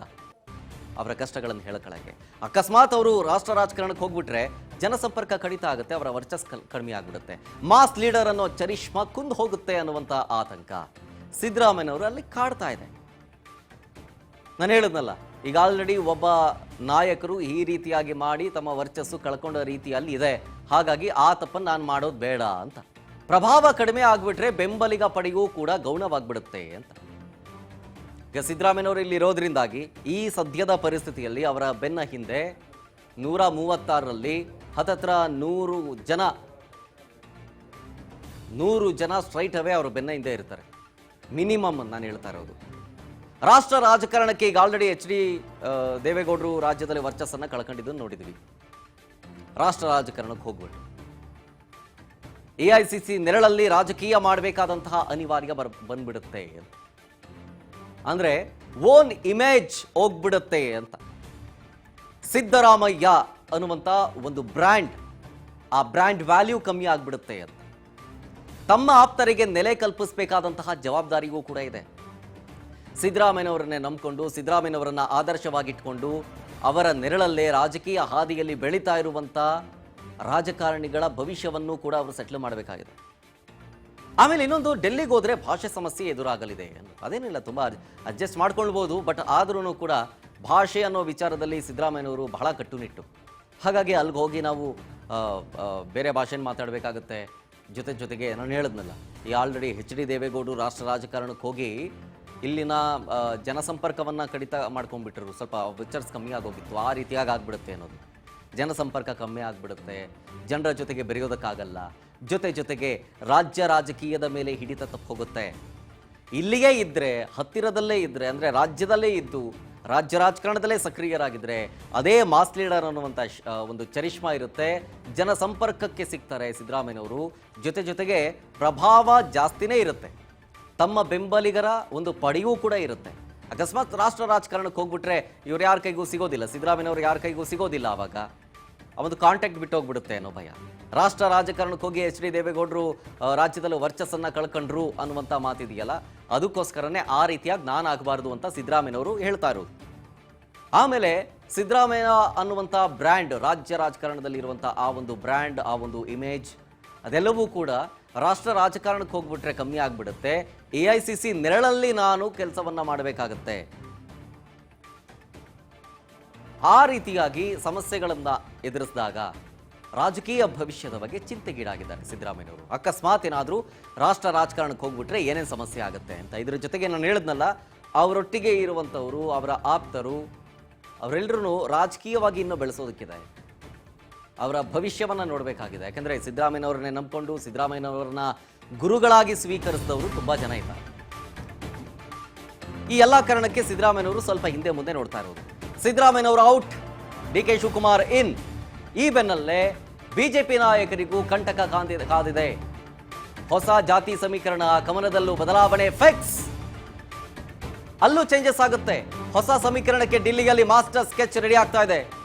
A: ಅವರ ಕಷ್ಟಗಳನ್ನು ಹೇಳ್ಕೊಳ್ಳೋಕ್ಕೆ. ಅಕಸ್ಮಾತ್ ಅವರು ರಾಷ್ಟ್ರ ರಾಜಕಾರಣಕ್ಕೆ ಹೋಗ್ಬಿಟ್ರೆ ಜನಸಂಪರ್ಕ ಕಡಿತ ಆಗುತ್ತೆ, ಅವರ ವರ್ಚಸ್ ಕಡಿಮೆ ಆಗ್ಬಿಡುತ್ತೆ, ಮಾಸ್ ಲೀಡರ್ ಅನ್ನೋ ಚರಿಷ್ಮಾ ಕುಂದು ಹೋಗುತ್ತೆ ಅನ್ನುವಂಥ ಆತಂಕ ಸಿದ್ದರಾಮಯ್ಯನವರು ಅಲ್ಲಿ ಕಾಡ್ತಾ ಇದೆ. ನಾನು ಹೇಳಿದ್ನಲ್ಲ, ಈಗ ಆಲ್ರೆಡಿ ಒಬ್ಬ ನಾಯಕರು ಈ ರೀತಿಯಾಗಿ ಮಾಡಿ ತಮ್ಮ ವರ್ಚಸ್ಸು ಕಳ್ಕೊಂಡ ರೀತಿಯಲ್ಲಿ ಇದೆ, ಹಾಗಾಗಿ ಆ ತಪ್ಪನ್ನು ನಾನು ಮಾಡೋದು ಬೇಡ ಅಂತ. ಪ್ರಭಾವ ಕಡಿಮೆ ಆಗ್ಬಿಟ್ರೆ ಬೆಂಬಲಿಗ ಪಡೆಯೂ ಕೂಡ ಗೌಣವಾಗ್ಬಿಡುತ್ತೆ ಅಂತ. ಈಗ ಸಿದ್ದರಾಮಯ್ಯನವರು ಇಲ್ಲಿ ಇರೋದ್ರಿಂದಾಗಿ ಈ ಸದ್ಯದ ಪರಿಸ್ಥಿತಿಯಲ್ಲಿ ಅವರ ಬೆನ್ನ ಹಿಂದೆ 136ರಲ್ಲಿ ಹತ್ತತ್ರ 100 ಜನ ಸ್ಟ್ರೈಟ್ ಅವೇ ಅವರ ಬೆನ್ನ ಹಿಂದೆ ಇರ್ತಾರೆ, ಮಿನಿಮಮ್ ನಾನು ಹೇಳ್ತಾ ಇರೋದು. ರಾಷ್ಟ್ರ ರಾಜಕಾರಣಕ್ಕೆ ಈಗ ಆಲ್ರೆಡಿ HD ದೇವೇಗೌಡರು ರಾಜ್ಯದಲ್ಲಿ ವರ್ಚಸ್ಸನ್ನು ಕಳ್ಕೊಂಡಿದ್ದನ್ನು ನೋಡಿದ್ವಿ. ರಾಷ್ಟ್ರ ರಾಜಕಾರಣಕ್ಕೆ ಹೋಗ್ಬಿಟ್ಟು AICC ನೆರಳಲ್ಲಿ ರಾಜಕೀಯ ಮಾಡಬೇಕಾದಂತಹ ಅನಿವಾರ್ಯ ಬಂದ್ಬಿಡುತ್ತೆ ಅಂತ. ಅಂದ್ರೆ ಓನ್ ಇಮೇಜ್ ಹೋಗ್ಬಿಡುತ್ತೆ ಅಂತ. ಸಿದ್ದರಾಮಯ್ಯ ಅನ್ನುವಂಥ ಒಂದು ಬ್ರ್ಯಾಂಡ್, ಆ ಬ್ರ್ಯಾಂಡ್ ವ್ಯಾಲ್ಯೂ ಕಮ್ಮಿ ಆಗ್ಬಿಡುತ್ತೆ ಅಂತ. ತಮ್ಮ ಆಪ್ತರಿಗೆ ನೆಲೆ ಕಲ್ಪಿಸಬೇಕಾದಂತಹ ಜವಾಬ್ದಾರಿಯೂ ಕೂಡ ಇದೆ. ಸಿದ್ದರಾಮಯ್ಯನವರನ್ನೇ ನಂಬಿಕೊಂಡು, ಸಿದ್ದರಾಮಯ್ಯನವರನ್ನ ಆದರ್ಶವಾಗಿಟ್ಕೊಂಡು ಅವರ ನೆರಳಲ್ಲೇ ರಾಜಕೀಯ ಹಾದಿಯಲ್ಲಿ ಬೆಳೀತಾ ಇರುವಂಥ ರಾಜಕಾರಣಿಗಳ ಭವಿಷ್ಯವನ್ನು ಕೂಡ ಅವರು ಸೆಟ್ಲ್ ಮಾಡಬೇಕಾಗಿದೆ. ಆಮೇಲೆ ಇನ್ನೊಂದು, ಡೆಲ್ಲಿಗೆ ಹೋದರೆ ಭಾಷೆ ಸಮಸ್ಯೆ ಎದುರಾಗಲಿದೆ. ಅದೇನಿಲ್ಲ, ತುಂಬ ಅಡ್ಜಸ್ಟ್ ಮಾಡ್ಕೊಳ್ಬೋದು, ಬಟ್ ಆದ್ರೂ ಕೂಡ ಭಾಷೆ ಅನ್ನೋ ವಿಚಾರದಲ್ಲಿ ಸಿದ್ದರಾಮಯ್ಯನವರು ಬಹಳ ಕಟ್ಟುನಿಟ್ಟು. ಹಾಗಾಗಿ ಅಲ್ಲಿಗೆ ಹೋಗಿ ನಾವು ಬೇರೆ ಭಾಷೆನ ಮಾತಾಡಬೇಕಾಗುತ್ತೆ. ಜೊತೆಗೆ ನಾನು ಹೇಳಿದ್ನಲ್ಲ, ಈ ಆಲ್ರೆಡಿ HD ದೇವೇಗೌಡರು ರಾಷ್ಟ್ರ ರಾಜಕಾರಣಕ್ಕೆ ಹೋಗಿ ಇಲ್ಲಿನ ಜನಸಂಪರ್ಕವನ್ನು ಕಡಿತ ಮಾಡ್ಕೊಂಡ್ಬಿಟ್ರು, ಸ್ವಲ್ಪ ವಿಚರ್ಸ್ ಕಮ್ಮಿ ಆಗೋಗಿತ್ತು, ಆ ರೀತಿಯಾಗಿ ಆಗ್ಬಿಡುತ್ತೆ ಅನ್ನೋದು. ಜನಸಂಪರ್ಕ ಕಮ್ಮಿ ಆಗಿಬಿಡುತ್ತೆ, ಜನರ ಜೊತೆಗೆ ಬೆರೆಯೋದಕ್ಕಾಗಲ್ಲ, ಜೊತೆಗೆ ರಾಜ್ಯ ರಾಜಕೀಯದ ಮೇಲೆ ಹಿಡಿತ ತಪ್ಪು ಹೋಗುತ್ತೆ. ಇಲ್ಲಿಯೇ ಇದ್ದರೆ, ಹತ್ತಿರದಲ್ಲೇ ಇದ್ದರೆ, ಅಂದರೆ ರಾಜ್ಯದಲ್ಲೇ ಇದ್ದು ರಾಜ್ಯ ರಾಜಕಾರಣದಲ್ಲೇ ಸಕ್ರಿಯರಾಗಿದ್ದರೆ ಅದೇ ಮಾಸ್ ಲೀಡರ್ ಅನ್ನುವಂಥ ಒಂದು ಚರಿಷ್ಮಾ ಇರುತ್ತೆ, ಜನಸಂಪರ್ಕಕ್ಕೆ ಸಿಗ್ತಾರೆ ಸಿದ್ದರಾಮಯ್ಯನವರು. ಜೊತೆಗೆ ಪ್ರಭಾವ ಜಾಸ್ತಿನೇ ಇರುತ್ತೆ, ತಮ್ಮ ಬೆಂಬಲಿಗರ ಒಂದು ಪಡೆಯೂ ಕೂಡ ಇರುತ್ತೆ. ಅಕಸ್ಮಾತ್ ರಾಷ್ಟ್ರ ರಾಜಕಾರಣಕ್ಕೆ ಹೋಗ್ಬಿಟ್ರೆ ಇವ್ರು ಯಾರ ಕೈಗೂ ಸಿಗೋದಿಲ್ಲ, ಸಿದ್ದರಾಮಯ್ಯನವರು ಯಾರ ಕೈಗೂ ಸಿಗೋದಿಲ್ಲ, ಆವಾಗ ಒಂದು ಕಾಂಟ್ಯಾಕ್ಟ್ ಬಿಟ್ಟು ಹೋಗ್ಬಿಡುತ್ತೆ ಅನ್ನೋ ಭಯ. ರಾಷ್ಟ್ರ ರಾಜಕಾರಣಕ್ಕೆ ಹೋಗಿ HD ದೇವೇಗೌಡರು ರಾಜ್ಯದಲ್ಲಿ ವರ್ಚಸ್ಸನ್ನು ಕಳ್ಕೊಂಡ್ರು ಅನ್ನುವಂಥ ಮಾತಿದೆಯಲ್ಲ, ಅದಕ್ಕೋಸ್ಕರನೇ ಆ ರೀತಿಯಾಗಿ ನಾನು ಆಗಬಾರ್ದು ಅಂತ ಸಿದ್ದರಾಮಯ್ಯನವರು ಹೇಳ್ತಾ ಇರೋದು. ಆಮೇಲೆ ಸಿದ್ದರಾಮಯ್ಯ ಅನ್ನುವಂಥ ಬ್ರ್ಯಾಂಡ್, ರಾಜ್ಯ ರಾಜಕಾರಣದಲ್ಲಿ ಇರುವಂಥ ಆ ಒಂದು ಬ್ರ್ಯಾಂಡ್, ಆ ಒಂದು ಇಮೇಜ್, ಅದೆಲ್ಲವೂ ಕೂಡ ರಾಷ್ಟ್ರ ರಾಜಕಾರಣಕ್ಕೆ ಹೋಗ್ಬಿಟ್ರೆ ಕಮ್ಮಿ ಆಗ್ಬಿಡುತ್ತೆ. AICC ನೆರಳಲ್ಲಿ ನಾನು ಕೆಲಸವನ್ನ ಮಾಡಬೇಕಾಗತ್ತೆ. ಆ ರೀತಿಯಾಗಿ ಸಮಸ್ಯೆಗಳನ್ನ ಎದುರಿಸಿದಾಗ ರಾಜಕೀಯ ಭವಿಷ್ಯದ ಬಗ್ಗೆ ಚಿಂತೆಗೀಡಾಗಿದ್ದಾರೆ ಸಿದ್ದರಾಮಯ್ಯನವರು. ಅಕಸ್ಮಾತ್ ಏನಾದರೂ ರಾಷ್ಟ್ರ ರಾಜಕಾರಣಕ್ಕೆ ಹೋಗ್ಬಿಟ್ರೆ ಏನೇನು ಸಮಸ್ಯೆ ಆಗುತ್ತೆ ಅಂತ. ಇದ್ರ ಜೊತೆಗೆ ನಾನು ಹೇಳಿದ್ನಲ್ಲ, ಅವರೊಟ್ಟಿಗೆ ಇರುವಂಥವರು, ಅವರ ಆಪ್ತರು, ಅವರೆಲ್ಲರೂ ರಾಜಕೀಯವಾಗಿ ಇನ್ನೂ ಬೆಳೆಸೋದಕ್ಕಿದೆ, ಅವರ ಭವಿಷ್ಯವನ್ನು ನೋಡಬೇಕಾಗಿದೆ. ಯಾಕಂದರೆ ಸಿದ್ದರಾಮಯ್ಯನವ್ರನ್ನೇ ನಂಬಿಕೊಂಡು ಸಿದ್ದರಾಮಯ್ಯನವ್ರನ್ನ ಗುರುಗಳಾಗಿ ಸ್ವೀಕರಿಸಿದವರು ತುಂಬ ಜನ ಇದ್ದಾರೆ. ಈ ಎಲ್ಲ ಕಾರಣಕ್ಕೆ ಸಿದ್ದರಾಮಯ್ಯನವರು ಸ್ವಲ್ಪ ಹಿಂದೆ ಮುಂದೆ ನೋಡ್ತಾ ಇರೋದು. ಸಿದ್ದರಾಮಯ್ಯನವರು ಔಟ್, DK ಶಿವಕುಮಾರ್ ಇನ್. ಈ ಬೆನ್ನಲ್ಲೇ ಬಿಜೆಪಿ ನಾಯಕರಿಗೂ ಕಂಟಕ ಕಾದಿದೆ. ಹೊಸ ಜಾತಿ ಸಮೀಕರಣ, ಕಮಲದಲ್ಲೂ ಬದಲಾವಣೆ ಫಿಕ್ಸ್. ಅಲ್ಲೂ ಚೇಂಜಸ್ ಆಗುತ್ತೆ. ಹೊಸ ಸಮೀಕರಣಕ್ಕೆ ಡಿಲ್ಲಿಯಲ್ಲಿ ಮಾಸ್ಟರ್ ಸ್ಕೆಚ್ ರೆಡಿ ಆಗ್ತಾ ಇದೆ.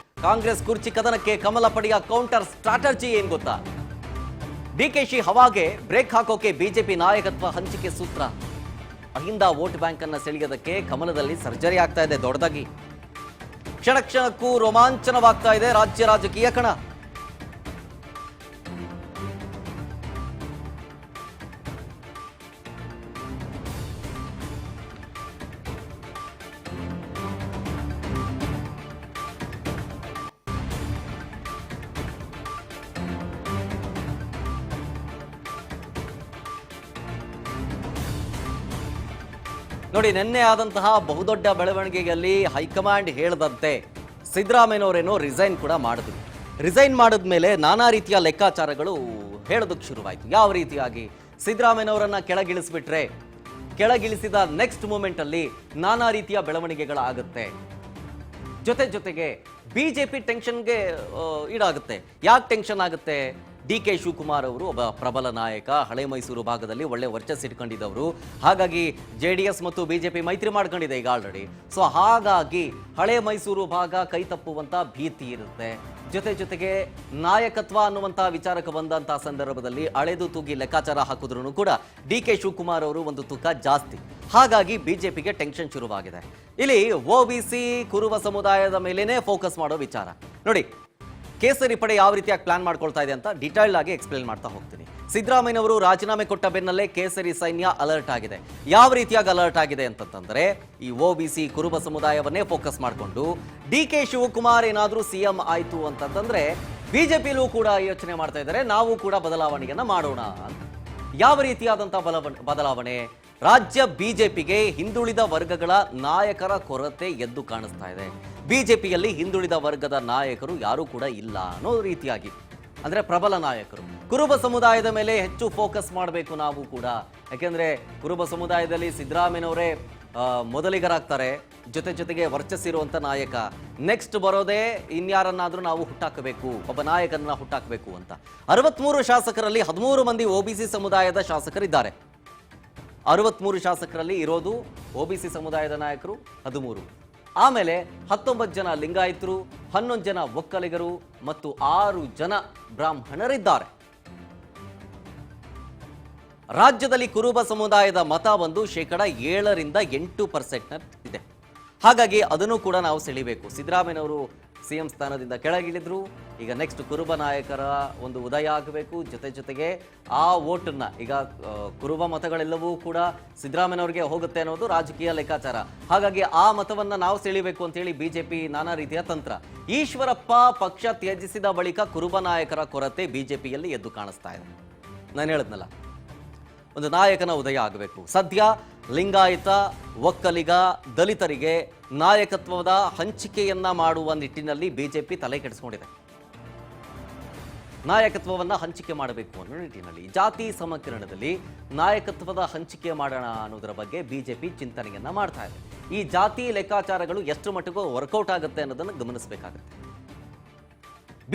A: ಕಾಂಗ್ರೆಸ್ ಕುರ್ಚಿ ಕದನಕ್ಕೆ ಕಮಲ ಪಡೆಯ ಕೌಂಟರ್ ಸ್ಟ್ರಾಟಜಿ ಏನ್ ಗೊತ್ತಾ? DKಶಿ ಹವಾಗೆ ಬ್ರೇಕ್ ಹಾಕೋಕೆ ಬಿಜೆಪಿ ನಾಯಕತ್ವ ಹಂಚಿಕೆ ಸೂತ್ರ. ಅಹಿಂದ ವೋಟ್ ಬ್ಯಾಂಕ್ ಅನ್ನ ಸೆಳೆಯೋದಕ್ಕೆ ಕಮಲದಲ್ಲಿ ಸರ್ಜರಿ ಆಗ್ತಾ ಇದೆ ದೊಡ್ಡದಾಗಿ. ಕ್ಷಣಕ್ಕೂ ರೋಮಾಂಚನವಾಗ್ತಾ ಇದೆ ರಾಜ್ಯ ರಾಜಕೀಯ ಕಣ. ನೋಡಿ, ನಿನ್ನೆ ಆದಂತಹ ಬಹುದೊಡ್ಡ ಬೆಳವಣಿಗೆಯಲ್ಲಿ ಹೈಕಮಾಂಡ್ ಹೇಳದಂತೆ ಸಿದ್ದರಾಮಯ್ಯನವರೇನೋ ರಿಸೈನ್ ಕೂಡ ಮಾಡಿದ್ರು. ರಿಸೈನ್ ಮಾಡಿದ್ಮೇಲೆ ನಾನಾ ರೀತಿಯ ಲೆಕ್ಕಾಚಾರಗಳು ಹೇಳೋದಕ್ಕೆ ಶುರುವಾಯಿತು. ಯಾವ ರೀತಿಯಾಗಿ ಸಿದ್ದರಾಮಯ್ಯನವರನ್ನ ಕೆಳಗಿಳಿಸ್ಬಿಟ್ರೆ ಕೆಳಗಿಳಿಸಿದ ನೆಕ್ಸ್ಟ್ ಮೂಮೆಂಟಲ್ಲಿ ನಾನಾ ರೀತಿಯ ಬೆಳವಣಿಗೆಗಳಾಗುತ್ತೆ. ಜೊತೆಗೆ ಬಿಜೆಪಿ ಟೆನ್ಷನ್ಗೆ ಈಡಾಗುತ್ತೆ. ಯಾಕೆ ಟೆನ್ಷನ್ ಆಗುತ್ತೆ? ಕೆ ಶಿವಕುಮಾರ್ ಅವರು ಒಬ್ಬ ಪ್ರಬಲ ನಾಯಕ, ಹಳೆ ಮೈಸೂರು ಭಾಗದಲ್ಲಿ ಒಳ್ಳೆ ವರ್ಚಸ್ಸು ಇಟ್ಕೊಂಡಿದ್ದವರು. ಹಾಗಾಗಿ JDS ಮತ್ತು ಬಿಜೆಪಿ ಮೈತ್ರಿ ಮಾಡ್ಕೊಂಡಿದೆ ಈಗ ಆಲ್ರೆಡಿ. ಸೊ ಹಾಗಾಗಿ ಹಳೆ ಮೈಸೂರು ಭಾಗ ಕೈ ತಪ್ಪುವಂತ ಭೀತಿ ಇರುತ್ತೆ. ಜೊತೆಗೆ ನಾಯಕತ್ವ ಅನ್ನುವಂತಹ ವಿಚಾರಕ್ಕೆ ಬಂದಂತಹ ಸಂದರ್ಭದಲ್ಲಿ ಅಳೆದು ತೂಗಿ ಲೆಕ್ಕಾಚಾರ ಹಾಕಿದ್ರು ಕೂಡ ಕೆ ಶಿವಕುಮಾರ್ ಅವರು ಒಂದು ತೂಕ ಜಾಸ್ತಿ. ಹಾಗಾಗಿ ಬಿಜೆಪಿಗೆ ಟೆನ್ಷನ್ ಶುರುವಾಗಿದೆ. ಇಲ್ಲಿ OBC ಕುರುಬ ಸಮುದಾಯದ ಮೇಲೇನೆ ಫೋಕಸ್ ಮಾಡೋ ವಿಚಾರ ನೋಡಿ. ಕೇಸರಿ ಪಡೆ ಯಾವ ರೀತಿಯಾಗಿ ಪ್ಲಾನ್ ಮಾಡ್ಕೊಳ್ತಾ ಇದೆ ಅಂತ ಡೀಟೇಲ್ ಆಗಿ ಎಕ್ಸ್ಪ್ಲೇನ್ ಮಾಡ್ತಾ ಹೋಗ್ತೀನಿ. ಸಿದ್ದರಾಮಯ್ಯನವರು ರಾಜೀನಾಮೆ ಕೊಟ್ಟ ಬೆನ್ನಲ್ಲೇ ಕೇಸರಿ ಸೈನ್ಯ ಅಲರ್ಟ್ ಆಗಿದೆ. ಯಾವ ರೀತಿಯಾಗಿ ಅಲರ್ಟ್ ಆಗಿದೆ ಅಂತಂದ್ರೆ ಈ OBC ಕುರುಬ ಸಮುದಾಯವನ್ನೇ ಫೋಕಸ್ ಮಾಡಿಕೊಂಡು ಕೆ ಶಿವಕುಮಾರ್ ಏನಾದ್ರೂ CM ಆಯ್ತು ಅಂತಂದ್ರೆ ಬಿಜೆಪಿಲೂ ಕೂಡ ಯೋಚನೆ ಮಾಡ್ತಾ ಇದ್ದಾರೆ, ನಾವು ಕೂಡ ಬದಲಾವಣೆಯನ್ನ ಮಾಡೋಣ ಅಂತ. ಯಾವ ರೀತಿಯಾದಂತಹ ಬದಲಾವಣೆ? ರಾಜ್ಯ ಬಿಜೆಪಿಗೆ ಹಿಂದುಳಿದ ವರ್ಗಗಳ ನಾಯಕರ ಕೊರತೆ ಎದ್ದು ಕಾಣಿಸ್ತಾ ಇದೆ. ಬಿಜೆಪಿಯಲ್ಲಿ ಹಿಂದುಳಿದ ವರ್ಗದ ನಾಯಕರು ಯಾರೂ ಕೂಡ ಇಲ್ಲ ಅನ್ನೋ ರೀತಿಯಾಗಿ, ಅಂದ್ರೆ ಪ್ರಬಲ ನಾಯಕರು. ಕುರುಬ ಸಮುದಾಯದ ಮೇಲೆ ಹೆಚ್ಚು ಫೋಕಸ್ ಮಾಡಬೇಕು ನಾವು ಕೂಡ. ಯಾಕೆಂದ್ರೆ ಕುರುಬ ಸಮುದಾಯದಲ್ಲಿ ಸಿದ್ದರಾಮಯ್ಯನವರೇ ಮೊದಲಿಗರಾಗ್ತಾರೆ, ಜೊತೆಗೆ ವರ್ಚಸ್ಸಿರುವಂತ ನಾಯಕ. ನೆಕ್ಸ್ಟ್ ಬರೋದೇ ಇನ್ಯಾರನ್ನಾದ್ರೂ ನಾವು ಹುಟ್ಟಾಕಬೇಕು, ಒಬ್ಬ ನಾಯಕರನ್ನ ಹುಟ್ಟಾಕಬೇಕು ಅಂತ. 63 ಶಾಸಕರಲ್ಲಿ 13 ಮಂದಿ OBC ಸಮುದಾಯದ ಶಾಸಕರಿದ್ದಾರೆ. 63 ಶಾಸಕರಲ್ಲಿ ಇರೋದು OBC ಸಮುದಾಯದ ನಾಯಕರು 13. ಆಮೇಲೆ 19 ಜನ ಲಿಂಗಾಯತರು, 11 ಜನ ಒಕ್ಕಲಿಗರು ಮತ್ತು 6 ಜನ ಬ್ರಾಹ್ಮಣರಿದ್ದಾರೆ. ರಾಜ್ಯದಲ್ಲಿ ಕುರುಬ ಸಮುದಾಯದ ಮತ ಬಂದು 7% ಇದೆ. ಹಾಗಾಗಿ ಅದನ್ನು ಕೂಡ ನಾವು ಸೆಳಿಬೇಕು. ಸಿದ್ದರಾಮಯ್ಯನವರು CM ಸ್ಥಾನದಿಂದ ಕೆಳಗಿಳಿದ್ರು. ಈಗ ನೆಕ್ಸ್ಟ್ ಕುರುಬ ನಾಯಕರ ಒಂದು ಉದಯ ಆಗಬೇಕು. ಜೊತೆಗೆ ಆ ವೋಟನ್ನ, ಈಗ ಕುರುಬ ಮತಗಳೆಲ್ಲವೂ ಕೂಡ ಸಿದ್ದರಾಮಯ್ಯನವರಿಗೆ ಹೋಗುತ್ತೆ ಅನ್ನೋದು ರಾಜಕೀಯ ಲೆಕ್ಕಾಚಾರ. ಹಾಗಾಗಿ ಆ ಮತವನ್ನ ನಾವು ಸೆಳಿಬೇಕು ಅಂತೇಳಿ ಬಿಜೆಪಿ ನಾನಾ ರೀತಿಯ ತಂತ್ರ. ಈಶ್ವರಪ್ಪ ಪಕ್ಷ ತ್ಯಜಿಸಿದ ಬಳಿಕ ಕುರುಬ ನಾಯಕರ ಕೊರತೆ ಬಿಜೆಪಿಯಲ್ಲಿ ಎದ್ದು ಕಾಣಿಸ್ತಾ ಇದೆ. ನಾನು ಹೇಳಿದ್ನಲ್ಲ, ಒಂದು ನಾಯಕನ ಉದಯ ಆಗಬೇಕು. ಸದ್ಯ ಲಿಂಗಾಯತ, ಒಕ್ಕಲಿಗ, ದಲಿತರಿಗೆ ನಾಯಕತ್ವದ ಹಂಚಿಕೆಯನ್ನ ಮಾಡುವ ನಿಟ್ಟಿನಲ್ಲಿ ಬಿಜೆಪಿ ತಲೆ ಕೆಡಿಸ್ಕೊಂಡಿದೆ. ನಾಯಕತ್ವವನ್ನ ಹಂಚಿಕೆ ಮಾಡಬೇಕು ಅನ್ನೋ ನಿಟ್ಟಿನಲ್ಲಿ, ಜಾತಿ ಸಮೀಕರಣದಲ್ಲಿ ನಾಯಕತ್ವದ ಹಂಚಿಕೆ ಮಾಡೋಣ ಅನ್ನೋದರ ಬಗ್ಗೆ ಬಿಜೆಪಿ ಚಿಂತನೆಯನ್ನ ಮಾಡ್ತಾ ಇದೆ. ಈ ಜಾತಿ ಲೆಕ್ಕಾಚಾರಗಳು ಎಷ್ಟು ಮಟ್ಟಿಗೂ ವರ್ಕೌಟ್ ಆಗುತ್ತೆ ಅನ್ನೋದನ್ನು ಗಮನಿಸಬೇಕಾಗುತ್ತೆ.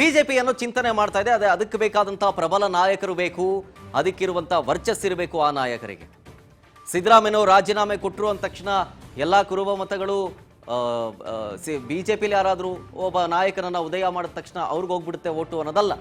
A: ಬಿಜೆಪಿ ಅನ್ನೋ ಚಿಂತನೆ ಮಾಡ್ತಾ ಇದೆ. ಅದಕ್ಕೆ ಬೇಕಾದಂತಹ ಪ್ರಬಲ ನಾಯಕರು ಬೇಕು, ಅದಕ್ಕಿರುವಂತಹ ವರ್ಚಸ್ಸಿರಬೇಕು ಆ ನಾಯಕರಿಗೆ. ಸಿದ್ದರಾಮಯ್ಯನವರು ರಾಜೀನಾಮೆ ಕೊಟ್ಟರು ಅಂದ ತಕ್ಷಣ ಎಲ್ಲ ಕುರುಬ ಮತಗಳು ಬಿಜೆಪಿಲಿ ಯಾರಾದರೂ ಒಬ್ಬ ನಾಯಕನನ್ನ ಉದಯ ಮಾಡಿದ ತಕ್ಷಣ ಅವ್ರಿಗೆ ಹೋಗ್ಬಿಡುತ್ತೆ ಓಟು ಅನ್ನೋದಲ್ಲ.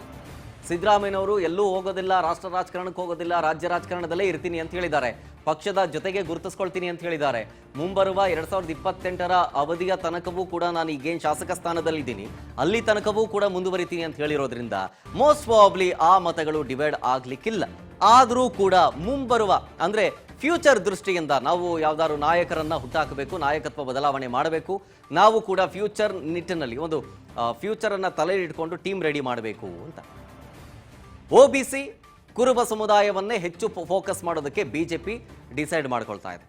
A: ಸಿದ್ದರಾಮಯ್ಯನವರು ಎಲ್ಲೂ ಹೋಗೋದಿಲ್ಲ, ರಾಷ್ಟ್ರ ರಾಜಕಾರಣಕ್ಕೆ ಹೋಗೋದಿಲ್ಲ, ರಾಜ್ಯ ರಾಜಕಾರಣದಲ್ಲೇ ಇರ್ತೀನಿ ಅಂತ ಹೇಳಿದ್ದಾರೆ. ಪಕ್ಷದ ಜೊತೆಗೆ ಗುರುತಿಸ್ಕೊಳ್ತೀನಿ ಅಂತ ಹೇಳಿದ್ದಾರೆ. ಮುಂಬರುವ 2028ರ ಅವಧಿಯ ತನಕವೂ ಕೂಡ ನಾನು ಈಗೇನು ಶಾಸಕ ಸ್ಥಾನದಲ್ಲಿದ್ದೀನಿ ಅಲ್ಲಿ ತನಕವೂ ಕೂಡ ಮುಂದುವರಿತೀನಿ ಅಂತ ಹೇಳಿರೋದ್ರಿಂದ ಮೋಸ್ಟ್ ಪ್ರಾಬಬ್ಲಿ ಆ ಮತಗಳು ಡಿವೈಡ್ ಆಗ್ಲಿಕ್ಕಿಲ್ಲ. ಆದರೂ ಕೂಡ ಮುಂಬರುವ ಅಂದ್ರೆ ಫ್ಯೂಚರ್ ದೃಷ್ಟಿಯಿಂದ ನಾವು ಯಾವ್ದಾದ್ರು ನಾಯಕರನ್ನ ಹುಟ್ಟಾಕಬೇಕು, ನಾಯಕತ್ವ ಬದಲಾವಣೆ ಮಾಡಬೇಕು, ನಾವು ಕೂಡ ಫ್ಯೂಚರ್ ನಿಟ್ಟಿನಲ್ಲಿ ಒಂದು ಫ್ಯೂಚರ್ ಅನ್ನ ತಲೆ ಇಟ್ಕೊಂಡು ಟೀಮ್ ರೆಡಿ ಮಾಡಬೇಕು ಅಂತ OBC ಕುರುಬ ಸಮುದಾಯವನ್ನೇ ಹೆಚ್ಚು ಫೋಕಸ್ ಮಾಡೋದಕ್ಕೆ ಬಿಜೆಪಿ ಡಿಸೈಡ್ ಮಾಡ್ಕೊಳ್ತಾ ಇದೆ.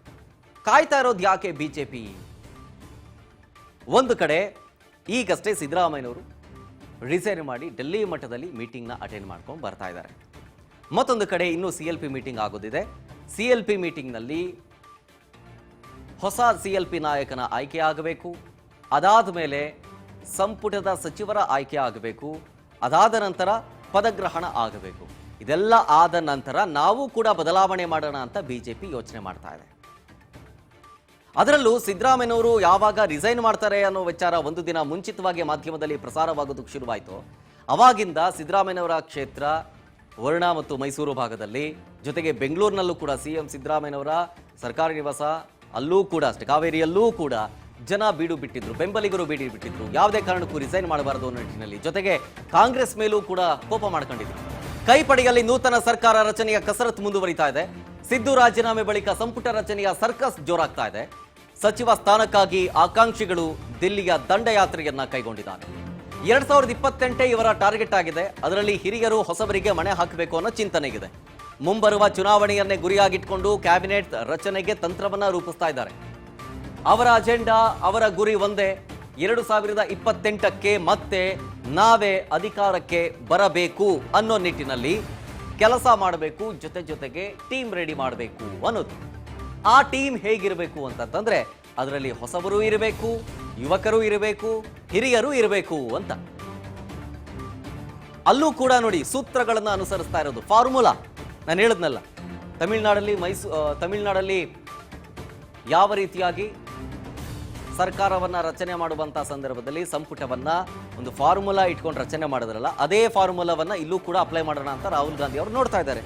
A: ಕಾಯ್ತಾ ಇರೋದು ಯಾಕೆ ಬಿಜೆಪಿ? ಒಂದು ಕಡೆ ಈಗಷ್ಟೇ ಸಿದ್ದರಾಮಯ್ಯನವರು ರಿಸೈನ್ ಮಾಡಿ ಡೆಲ್ಲಿ ಮಟ್ಟದಲ್ಲಿ ಮೀಟಿಂಗ್ನ ಅಟೆಂಡ್ ಮಾಡ್ಕೊಂಡು ಬರ್ತಾ ಇದ್ದಾರೆ. ಮತ್ತೊಂದು ಕಡೆ ಇನ್ನೂ CLP ಮೀಟಿಂಗ್ ಆಗೋದಿದೆ. CLP ಮೀಟಿಂಗ್ನಲ್ಲಿ ಹೊಸ CLP ನಾಯಕನ ಆಯ್ಕೆ ಆಗಬೇಕು. ಅದಾದ ಮೇಲೆ ಸಂಪುಟದ ಸಚಿವರ ಆಯ್ಕೆ ಆಗಬೇಕು. ಅದಾದ ನಂತರ ಪದಗ್ರಹಣ ಆಗಬೇಕು. ಇದೆಲ್ಲ ಆದ ನಂತರ ನಾವು ಕೂಡ ಬದಲಾವಣೆ ಮಾಡೋಣ ಅಂತ ಬಿಜೆಪಿ ಯೋಚನೆ ಮಾಡ್ತಾ ಇದೆ. ಅದರಲ್ಲೂ ಸಿದ್ದರಾಮಯ್ಯನವರು ಯಾವಾಗ ರಿಸೈನ್ ಮಾಡ್ತಾರೆ ಅನ್ನೋ ವಿಚಾರ ಒಂದು ದಿನ ಮುಂಚಿತವಾಗಿ ಮಾಧ್ಯಮದಲ್ಲಿ ಪ್ರಸಾರವಾಗೋದಕ್ಕೆ ಶುರುವಾಯಿತು. ಅವಾಗಿಂದ ಸಿದ್ದರಾಮಯ್ಯನವರ ಕ್ಷೇತ್ರ ವರ್ಣ ಮತ್ತು ಮೈಸೂರು ಭಾಗದಲ್ಲಿ, ಜೊತೆಗೆ ಬೆಂಗಳೂರಿನಲ್ಲೂ ಕೂಡ CM ಸಿದ್ದರಾಮಯ್ಯನವರ ಸರ್ಕಾರಿ ನಿವಾಸ ಅಲ್ಲೂ ಕೂಡ ಅಷ್ಟೇ, ಕಾವೇರಿಯಲ್ಲೂ ಕೂಡ ಜನ ಬೀಡು ಬಿಟ್ಟಿದ್ರು, ಬೆಂಬಲಿಗರು ಬೀಡು ಬಿಟ್ಟಿದ್ರು. ಯಾವುದೇ ಕಾರಣಕ್ಕೂ ರಿಸೈನ್ ಮಾಡಬಾರದು ಅನ್ನೋ ನಿಟ್ಟಿನಲ್ಲಿ. ಜೊತೆಗೆ ಕಾಂಗ್ರೆಸ್ ಮೇಲೂ ಕೂಡ ಕೋಪ ಮಾಡ್ಕೊಂಡಿದ್ರು. ಕೈಪಡೆಯಲ್ಲಿ ನೂತನ ಸರ್ಕಾರ ರಚನೆಯ ಕಸರತ್ತು ಮುಂದುವರಿತಾ ಇದೆ. ಸಿದ್ದು ರಾಜೀನಾಮೆ ಬಳಿಕ ಸಂಪುಟ ರಚನೆಯ ಸರ್ಕಸ್ ಜೋರಾಗ್ತಾ ಇದೆ. ಸಚಿವ ಸ್ಥಾನಕ್ಕಾಗಿ ಆಕಾಂಕ್ಷಿಗಳು ದಿಲ್ಲಿಯ ದಂಡಯಾತ್ರೆಯನ್ನ ಕೈಗೊಂಡಿದ್ದಾರೆ. 2028 ಇವರ ಟಾರ್ಗೆಟ್ ಆಗಿದೆ. ಅದರಲ್ಲಿ ಹಿರಿಯರು ಹೊಸಬರಿಗೆ ಮಣೆ ಹಾಕಬೇಕು ಅನ್ನೋ ಚಿಂತನೆಗಿದೆ. ಮುಂಬರುವ ಚುನಾವಣೆಯನ್ನೇ ಗುರಿಯಾಗಿಟ್ಕೊಂಡು ಕ್ಯಾಬಿನೆಟ್ ರಚನೆಗೆ ತಂತ್ರವನ್ನ ರೂಪಿಸ್ತಾ ಇದ್ದಾರೆ. ಅವರ ಅಜೆಂಡಾ, ಅವರ ಗುರಿ ಒಂದೇ, 2028ಕ್ಕೆ ಮತ್ತೆ ನಾವೇ ಅಧಿಕಾರಕ್ಕೆ ಬರಬೇಕು ಅನ್ನೋ ನಿಟ್ಟಿನಲ್ಲಿ ಕೆಲಸ ಮಾಡಬೇಕು. ಜೊತೆಗೆ ಟೀಮ್ ರೆಡಿ ಮಾಡಬೇಕು ಅನ್ನೋದು. ಆ ಟೀಮ್ ಹೇಗಿರಬೇಕು ಅಂತಂದ್ರೆ ಅದರಲ್ಲಿ ಹೊಸಬರು ಇರಬೇಕು, ಯುವಕರು ಇರಬೇಕು, ಹಿರಿಯರು ಇರಬೇಕು ಅಂತ. ಅಲ್ಲೂ ಕೂಡ ನೋಡಿ ಸೂತ್ರಗಳನ್ನು ಅನುಸರಿಸ್ತಾ ಇರೋದು, ಫಾರ್ಮುಲಾ. ನಾನು ಹೇಳಿದ್ನಲ್ಲ, ತಮಿಳುನಾಡಲ್ಲಿ ಯಾವ ರೀತಿಯಾಗಿ ಸರ್ಕಾರವನ್ನ ರಚನೆ ಮಾಡುವಂತಹ ಸಂದರ್ಭದಲ್ಲಿ ಸಂಪುಟವನ್ನ ಒಂದು ಫಾರ್ಮುಲಾ ಇಟ್ಕೊಂಡು ರಚನೆ ಮಾಡಿದ್ರಲ್ಲ, ಅದೇ ಫಾರ್ಮುಲಾವನ್ನ ಇಲ್ಲೂ ಕೂಡ ಅಪ್ಲೈ ಮಾಡೋಣ ಅಂತ ರಾಹುಲ್ ಗಾಂಧಿ ಅವರು ನೋಡ್ತಾ ಇದ್ದಾರೆ.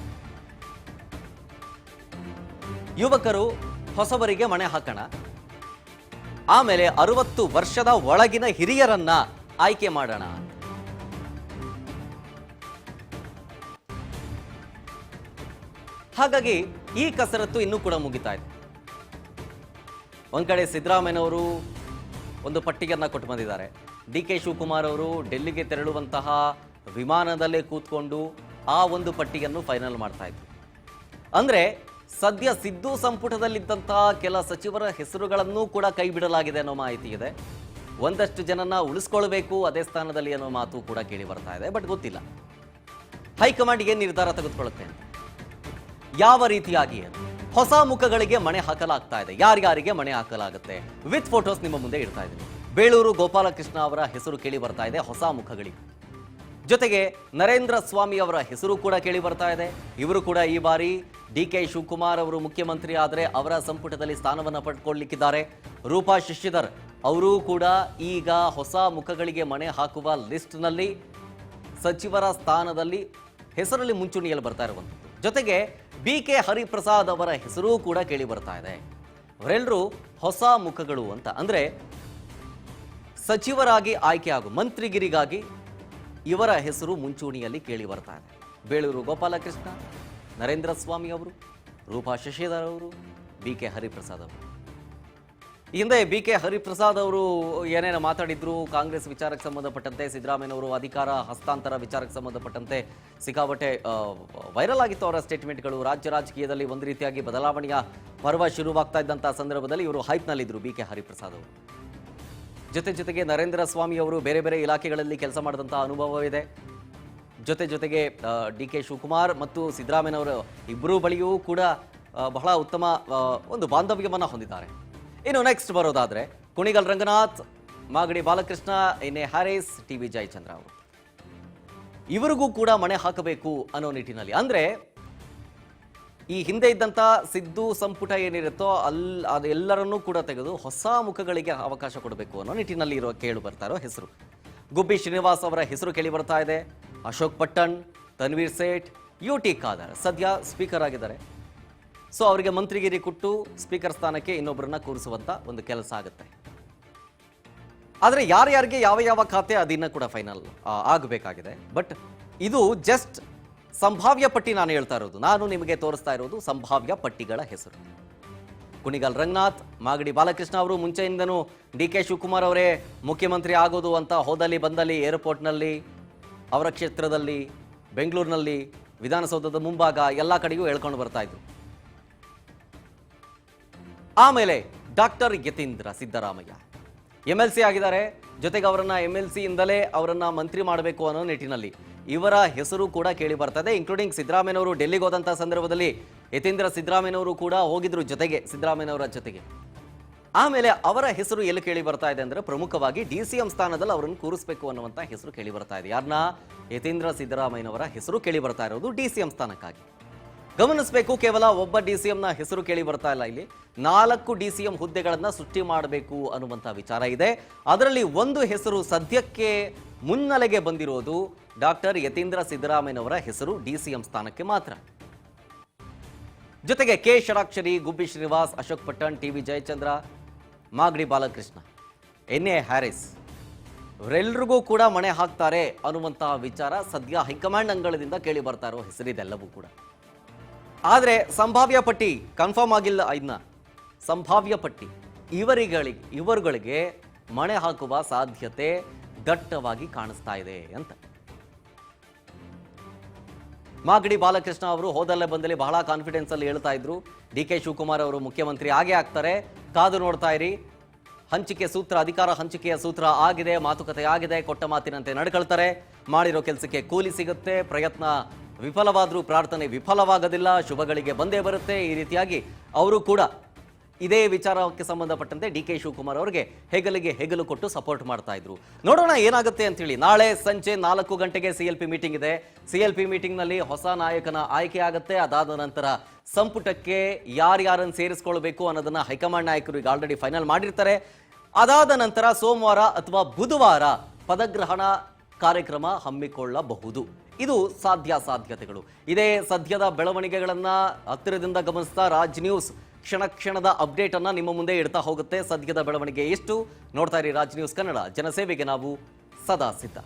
A: ಯುವಕರು ಹೊಸಬರಿಗೆ ಮಣೆ ಹಾಕೋಣ, ಆಮೇಲೆ 60 ವರ್ಷದ ಒಳಗಿನ ಹಿರಿಯರನ್ನ ಆಯ್ಕೆ ಮಾಡೋಣ. ಹಾಗಾಗಿ ಈ ಕಸರತ್ತು ಇನ್ನೂ ಕೂಡ ಮುಗಿತಾ ಇದೆ. ಒಂದ್ ಕಡೆ ಸಿದ್ದರಾಮಯ್ಯನವರು ಒಂದು ಪಟ್ಟಿಗೆಯನ್ನ ಕೊಟ್ಟು ಬಂದಿದ್ದಾರೆ. ಡಿ ಕೆ ಶಿವಕುಮಾರ್ ಅವರು ಡೆಲ್ಲಿಗೆ ತೆರಳುವಂತಹ ವಿಮಾನದಲ್ಲೇ ಕೂತ್ಕೊಂಡು ಆ ಒಂದು ಪಟ್ಟಿಯನ್ನು ಫೈನಲ್ ಮಾಡ್ತಾ ಇದ್ರು. ಅಂದ್ರೆ ಸದ್ಯ ಸಿದ್ದು ಸಂಪುಟದಲ್ಲಿದ್ದಂತಹ ಕೆಲ ಸಚಿವರ ಹೆಸರುಗಳನ್ನೂ ಕೂಡ ಕೈ ಬಿಡಲಾಗಿದೆ ಅನ್ನೋ ಮಾಹಿತಿ ಇದೆ. ಒಂದಷ್ಟು ಜನನ್ನ ಉಳಿಸ್ಕೊಳ್ಬೇಕು ಅದೇ ಸ್ಥಾನದಲ್ಲಿ ಅನ್ನೋ ಮಾತು ಕೂಡ ಕೇಳಿ ಬರ್ತಾ ಇದೆ. ಬಟ್ ಗೊತ್ತಿಲ್ಲ ಹೈಕಮಾಂಡ್ ಏನ್ ನಿರ್ಧಾರ ತೆಗೆದುಕೊಳ್ಳುತ್ತೆ ಅಂತ. ಯಾವ ರೀತಿಯಾಗಿ ಹೊಸ ಮುಖಗಳಿಗೆ ಮಣೆ ಹಾಕಲಾಗ್ತಾ ಇದೆ, ಯಾರ್ಯಾರಿಗೆ ಮಣೆ ಹಾಕಲಾಗುತ್ತೆ, ವಿತ್ ಫೋಟೋಸ್ ನಿಮ್ಮ ಮುಂದೆ ಇಡ್ತಾ ಇದ್ದೀನಿ. ಬೇಳೂರು ಗೋಪಾಲಕೃಷ್ಣ ಅವರ ಹೆಸರು ಕೇಳಿ ಬರ್ತಾ ಇದೆ ಹೊಸ ಮುಖಗಳಿಗೆ. ಜೊತೆಗೆ ನರೇಂದ್ರ ಸ್ವಾಮಿ ಅವರ ಹೆಸರು ಕೂಡ ಕೇಳಿ ಬರ್ತಾ ಇದೆ. ಇವರು ಕೂಡ ಈ ಬಾರಿ ಡಿ ಕೆ ಶಿವಕುಮಾರ್ ಅವರು ಮುಖ್ಯಮಂತ್ರಿ ಆದರೆ ಅವರ ಸಂಪುಟದಲ್ಲಿ ಸ್ಥಾನವನ್ನು ಪಡ್ಕೊಳ್ಳಿಕ್ಕಿದ್ದಾರೆ. ರೂಪಾ ಶಶಿಧರ್ ಅವರೂ ಕೂಡ ಈಗ ಹೊಸ ಮುಖಗಳಿಗೆ ಮಣೆ ಹಾಕುವ ಲಿಸ್ಟ್ನಲ್ಲಿ ಸಚಿವರ ಸ್ಥಾನದಲ್ಲಿ ಹೆಸರಲ್ಲಿ ಮುಂಚೂಣಿಯಲ್ಲಿ ಬರ್ತಾ ಇರುವಂಥದ್ದು. ಜೊತೆಗೆ ಬಿ ಕೆ ಹರಿಪ್ರಸಾದ್ ಅವರ ಹೆಸರೂ ಕೂಡ ಕೇಳಿ ಬರ್ತಾ ಇದೆ. ಅವರೆಲ್ಲರೂ ಹೊಸ ಮುಖಗಳು ಅಂತ. ಅಂದ್ರೆ ಸಚಿವರಾಗಿ ಆಯ್ಕೆ ಆಗು ಮಂತ್ರಿಗಿರಿಗಾಗಿ ಇವರ ಹೆಸರು ಮುಂಚೂಣಿಯಲ್ಲಿ ಕೇಳಿ ಬರ್ತಾ ಇದೆ. ಬೇಳೂರು ಗೋಪಾಲಕೃಷ್ಣ, ನರೇಂದ್ರ ಸ್ವಾಮಿ ಅವರು, ರೂಪಾ ಶಶಿಧರ್ ಅವರು, ಬಿ ಕೆ ಹರಿಪ್ರಸಾದ್ ಅವರು. ಹಿಂದೆ ಬಿ ಕೆ ಹರಿಪ್ರಸಾದ್ ಅವರು ಏನೇನು ಮಾತಾಡಿದ್ರು ಕಾಂಗ್ರೆಸ್ ವಿಚಾರಕ್ಕೆ ಸಂಬಂಧಪಟ್ಟಂತೆ, ಸಿದ್ದರಾಮಯ್ಯನವರು ಅಧಿಕಾರ ಹಸ್ತಾಂತರ ವಿಚಾರಕ್ಕೆ ಸಂಬಂಧಪಟ್ಟಂತೆ ಸಿಕ್ಕಾಪಟ್ಟೆ ವೈರಲ್ ಆಗಿತ್ತು ಅವರ ಸ್ಟೇಟ್ಮೆಂಟ್ಗಳು. ರಾಜ್ಯ ರಾಜಕೀಯದಲ್ಲಿ ಒಂದು ರೀತಿಯಾಗಿ ಬದಲಾವಣೆಯ ಪರ್ವ ಶುರುವಾಗ್ತಾ ಇದ್ದಂಥ ಸಂದರ್ಭದಲ್ಲಿ ಇವರು ಹೈಪ್ನಲ್ಲಿದ್ದರು ಬಿ ಕೆ ಹರಿಪ್ರಸಾದ್ ಅವರು. ಜೊತೆಗೆ ನರೇಂದ್ರ ಸ್ವಾಮಿ ಅವರು ಬೇರೆ ಬೇರೆ ಇಲಾಖೆಗಳಲ್ಲಿ ಕೆಲಸ ಮಾಡಿದಂಥ ಅನುಭವವಿದೆ. ಜೊತೆಗೆ ಡಿ ಕೆ ಶಿವಕುಮಾರ್ ಮತ್ತು ಸಿದ್ದರಾಮಯ್ಯನವರು ಇಬ್ಬರೂ ಬಳಿಯೂ ಕೂಡ ಬಹಳ ಉತ್ತಮ ಒಂದು ಬಾಂಧವ್ಯವನ್ನು ಹೊಂದಿದ್ದಾರೆ. ಇನ್ನು ನೆಕ್ಸ್ಟ್ ಬರೋದಾದ್ರೆ ಕುಣಿಗಲ್ ರಂಗನಾಥ್, ಮಾಗಡಿ ಬಾಲಕೃಷ್ಣ, ಎನ್.ಎ. ಹ್ಯಾರಿಸ್, ಟಿ.ಬಿ. ಜಯಚಂದ್ರ ಅವರು, ಇವರಿಗೂ ಕೂಡ ಮಣೆ ಹಾಕಬೇಕು ಅನ್ನೋ ನಿಟ್ಟಿನಲ್ಲಿ. ಅಂದ್ರೆ ಈ ಹಿಂದೆ ಇದ್ದಂಥ ಸಿದ್ದು ಸಂಪುಟ ಏನಿರುತ್ತೋ ಅದೆಲ್ಲರನ್ನೂ ಕೂಡ ತೆಗೆದು ಹೊಸ ಮುಖಗಳಿಗೆ ಅವಕಾಶ ಕೊಡಬೇಕು ಅನ್ನೋ ನಿಟ್ಟಿನಲ್ಲಿ ಕೇಳಿ ಬರ್ತಾ ಇರೋ ಹೆಸರು. ಗುಬ್ಬಿ ಶ್ರೀನಿವಾಸ್ ಅವರ ಹೆಸರು ಕೇಳಿ ಬರ್ತಾ ಇದೆ. ಅಶೋಕ್ ಪಟ್ಟಣ್, ತನ್ವೀರ್ ಸೇಠ್, ಯು.ಟಿ. ಖಾದರ್ ಸದ್ಯ ಸ್ಪೀಕರ್ ಆಗಿದ್ದಾರೆ. ಸೊ ಅವರಿಗೆ ಮಂತ್ರಿಗಿರಿ ಕೊಟ್ಟು ಸ್ಪೀಕರ್ ಸ್ಥಾನಕ್ಕೆ ಇನ್ನೊಬ್ಬರನ್ನ ಕೂರಿಸುವಂತ ಒಂದು ಕೆಲಸ ಆಗುತ್ತೆ. ಆದರೆ ಯಾರ್ಯಾರಿಗೆ ಯಾವ ಖಾತೆ ಅದನ್ನ ಕೂಡ ಫೈನಲ್ ಆಗಬೇಕಾಗಿದೆ. ಬಟ್ ಇದು ಜಸ್ಟ್ ಸಂಭಾವ್ಯ ಪಟ್ಟಿ ನಾನು ಹೇಳ್ತಾ ಇರೋದು. ನಾನು ನಿಮಗೆ ತೋರಿಸ್ತಾ ಇರೋದು ಸಂಭಾವ್ಯ ಪಟ್ಟಿಗಳ ಹೆಸರು. ಕುಣಿಗಲ್ ರಂಗನಾಥ್, ಮಾಗಡಿ ಬಾಲಕೃಷ್ಣ ಅವರು ಮುಂಚೆಯಿಂದನೂ ಡಿ ಕೆ ಶಿವಕುಮಾರ್ ಅವರೇ ಮುಖ್ಯಮಂತ್ರಿ ಆಗೋದು ಅಂತ ಹೋದಲ್ಲಿ ಬಂದಲ್ಲಿ ಏರ್ಪೋರ್ಟ್ನಲ್ಲಿ, ಅವರ ಕ್ಷೇತ್ರದಲ್ಲಿ, ಬೆಂಗಳೂರಿನಲ್ಲಿ, ವಿಧಾನಸೌಧದ ಮುಂಭಾಗ ಎಲ್ಲ ಕಡೆಗೂ ಹೇಳ್ಕೊಂಡು ಬರ್ತಾ ಇದ್ರು. ಆಮೇಲೆ ಡಾಕ್ಟರ್ ಯತೀಂದ್ರ ಸಿದ್ದರಾಮಯ್ಯ MLC ಆಗಿದ್ದಾರೆ. ಜೊತೆಗೆ ಅವರನ್ನ MLC ಇಂದಲೇ ಅವರನ್ನ ಮಂತ್ರಿ ಮಾಡಬೇಕು ಅನ್ನೋ ನಿಟ್ಟಿನಲ್ಲಿ ಇವರ ಹೆಸರು ಕೂಡ ಕೇಳಿ ಬರ್ತದೆ. ಇನ್ಕ್ಲೂಡಿಂಗ್ ಸಿದ್ದರಾಮಯ್ಯನವರು ಡೆಲ್ಲಿಗೆ ಹೋದಂತಹ ಸಂದರ್ಭದಲ್ಲಿ ಯತೀಂದ್ರ ಸಿದ್ದರಾಮಯ್ಯನವರು ಕೂಡ ಹೋಗಿದ್ರು ಜೊತೆಗೆ ಸಿದ್ದರಾಮಯ್ಯನವರ ಜೊತೆಗೆ. ಆಮೇಲೆ ಅವರ ಹೆಸರು ಎಲ್ಲಿ ಕೇಳಿ ಬರ್ತಾ ಇದೆ ಅಂದ್ರೆ ಪ್ರಮುಖವಾಗಿ DCM ಸ್ಥಾನದಲ್ಲಿ ಅವರನ್ನು ಕೂರಿಸಬೇಕು ಅನ್ನುವಂಥ ಹೆಸರು ಕೇಳಿ ಬರ್ತಾ ಇದೆ. ಯಾರನ್ನ? ಯತೀಂದ್ರ ಸಿದ್ದರಾಮಯ್ಯನವರ ಹೆಸರು ಕೇಳಿ ಬರ್ತಾ ಇರೋದು DCM ಸ್ಥಾನಕ್ಕಾಗಿ. ಗಮನಿಸಬೇಕು, ಕೇವಲ ಒಬ್ಬ DCMನ ಹೆಸರು ಕೇಳಿ ಬರ್ತಾ ಇಲ್ಲ, ಇಲ್ಲಿ 4 DCM ಹುದ್ದೆಗಳನ್ನ ಸೃಷ್ಟಿ ಮಾಡಬೇಕು ಅನ್ನುವಂಥ ವಿಚಾರ ಇದೆ. ಅದರಲ್ಲಿ ಒಂದು ಹೆಸರು ಸದ್ಯಕ್ಕೆ ಮುನ್ನೆಲೆಗೆ ಬಂದಿರೋದು ಡಾಕ್ಟರ್ ಯತೀಂದ್ರ ಸಿದ್ದರಾಮಯ್ಯನವರ ಹೆಸರು DCM ಸ್ಥಾನಕ್ಕೆ ಮಾತ್ರ. ಜೊತೆಗೆ ಕೆ ಷಡಾಕ್ಷರಿ, ಗುಬ್ಬಿ Srinivas, Ashok Pattan, TB. Jayachandra, Magadi Balakrishna, N A. Harris ಇವರೆಲ್ಲರಿಗೂ ಕೂಡ ಮಣೆ ಹಾಕ್ತಾರೆ ಅನ್ನುವಂತಹ ವಿಚಾರ ಸದ್ಯ ಹೈಕಮಾಂಡ್ ಅಂಗಳದಿಂದ ಕೇಳಿ ಬರ್ತಾ ಇರೋ ಹೆಸರಿದೆಲ್ಲವೂ ಕೂಡ. ಆದರೆ ಸಂಭಾವ್ಯ ಪಟ್ಟಿ ಕನ್ಫರ್ಮ್ ಆಗಿಲ್ಲ. ಇದನ್ನ ಸಂಭಾವ್ಯ ಪಟ್ಟಿ ಇವರುಗಳಿಗೆ ಮಣೆ ಹಾಕುವ ಸಾಧ್ಯತೆ ದಟ್ಟವಾಗಿ ಕಾಣಿಸ್ತಾ ಇದೆ ಅಂತ. ಮಾಗಡಿ ಬಾಲಕೃಷ್ಣ ಅವರು ಹೋದಲ್ಲೇ ಬಂದಲ್ಲಿ ಬಹಳ ಕಾನ್ಫಿಡೆನ್ಸ್ ಅಲ್ಲಿ ಹೇಳ್ತಾ ಇದ್ರು, ಡಿ ಕೆ ಶಿವಕುಮಾರ್ ಅವರು ಮುಖ್ಯಮಂತ್ರಿ ಆಗೇ ಆಗ್ತಾರೆ, ಕಾದು ನೋಡ್ತಾ ಇರಿ, ಹಂಚಿಕೆ ಸೂತ್ರ, ಅಧಿಕಾರ ಹಂಚಿಕೆಯ ಸೂತ್ರ ಆಗಿದೆ, ಮಾತುಕತೆ ಆಗಿದೆ, ಕೊಟ್ಟ ಮಾತಿನಂತೆ ನಡ್ಕೊಳ್ತಾರೆ, ಮಾಡಿರೋ ಕೆಲಸಕ್ಕೆ ಕೂಲಿ ಸಿಗುತ್ತೆ, ಪ್ರಯತ್ನ ವಿಫಲವಾದರೂ ಪ್ರಾರ್ಥನೆ ವಿಫಲವಾಗೋದಿಲ್ಲ, ಶುಭಗಳಿಗೆ ಬಂದೇ ಬರುತ್ತೆ. ಈ ರೀತಿಯಾಗಿ ಅವರು ಕೂಡ ಇದೇ ವಿಚಾರಕ್ಕೆ ಸಂಬಂಧಪಟ್ಟಂತೆ ಡಿ ಕೆ ಶಿವಕುಮಾರ್ ಅವರಿಗೆ ಹೆಗಲಿಗೆ ಹೆಗಲು ಕೊಟ್ಟು ಸಪೋರ್ಟ್ ಮಾಡ್ತಾ ಇದ್ರು. ನೋಡೋಣ ಏನಾಗುತ್ತೆ ಅಂತ ಹೇಳಿ. ನಾಳೆ ಸಂಜೆ 4 ಗಂಟೆಗೆ CLP ಮೀಟಿಂಗ್ ಇದೆ. CLP ಮೀಟಿಂಗ್ ನಲ್ಲಿ ಹೊಸ ನಾಯಕನ ಆಯ್ಕೆ ಆಗುತ್ತೆ. ಅದಾದ ನಂತರ ಸಂಪುಟಕ್ಕೆ ಯಾರ್ಯಾರನ್ನು ಸೇರಿಸಿಕೊಳ್ಬೇಕು ಅನ್ನೋದನ್ನ ಹೈಕಮಾಂಡ್ ನಾಯಕರು ಈಗ ಆಲ್ರೆಡಿ ಫೈನಲ್ ಮಾಡಿರ್ತಾರೆ. ಅದಾದ ನಂತರ ಸೋಮವಾರ ಅಥವಾ ಬುಧವಾರ ಪದಗ್ರಹಣ ಕಾರ್ಯಕ್ರಮ ಹಮ್ಮಿಕೊಳ್ಳಬಹುದು. ಇದು ಸಾಧ್ಯತೆಗಳು. ಇದೇ ಸದ್ಯದ ಬೆಳವಣಿಗೆಗಳನ್ನ ಹತ್ತಿರದಿಂದ ಗಮನಿಸ್ತಾ ರಾಜ್ ನ್ಯೂಸ್ ಕ್ಷಣದ ಅಪ್ಡೇಟ್ ಅನ್ನ ನಿಮ್ಮ ಮುಂದೆ ಇಡ್ತಾ ಹೋಗುತ್ತೆ. ಸದ್ಯದ ಬೆಳವಣಿಗೆ ಎಷ್ಟು ನೋಡ್ತಾ ಇರಿ ರಾಜ್ ನ್ಯೂಸ್ ಕನ್ನಡ. ಜನಸೇವೆಗೆ ನಾವು ಸದಾ ಸಿದ್ಧ.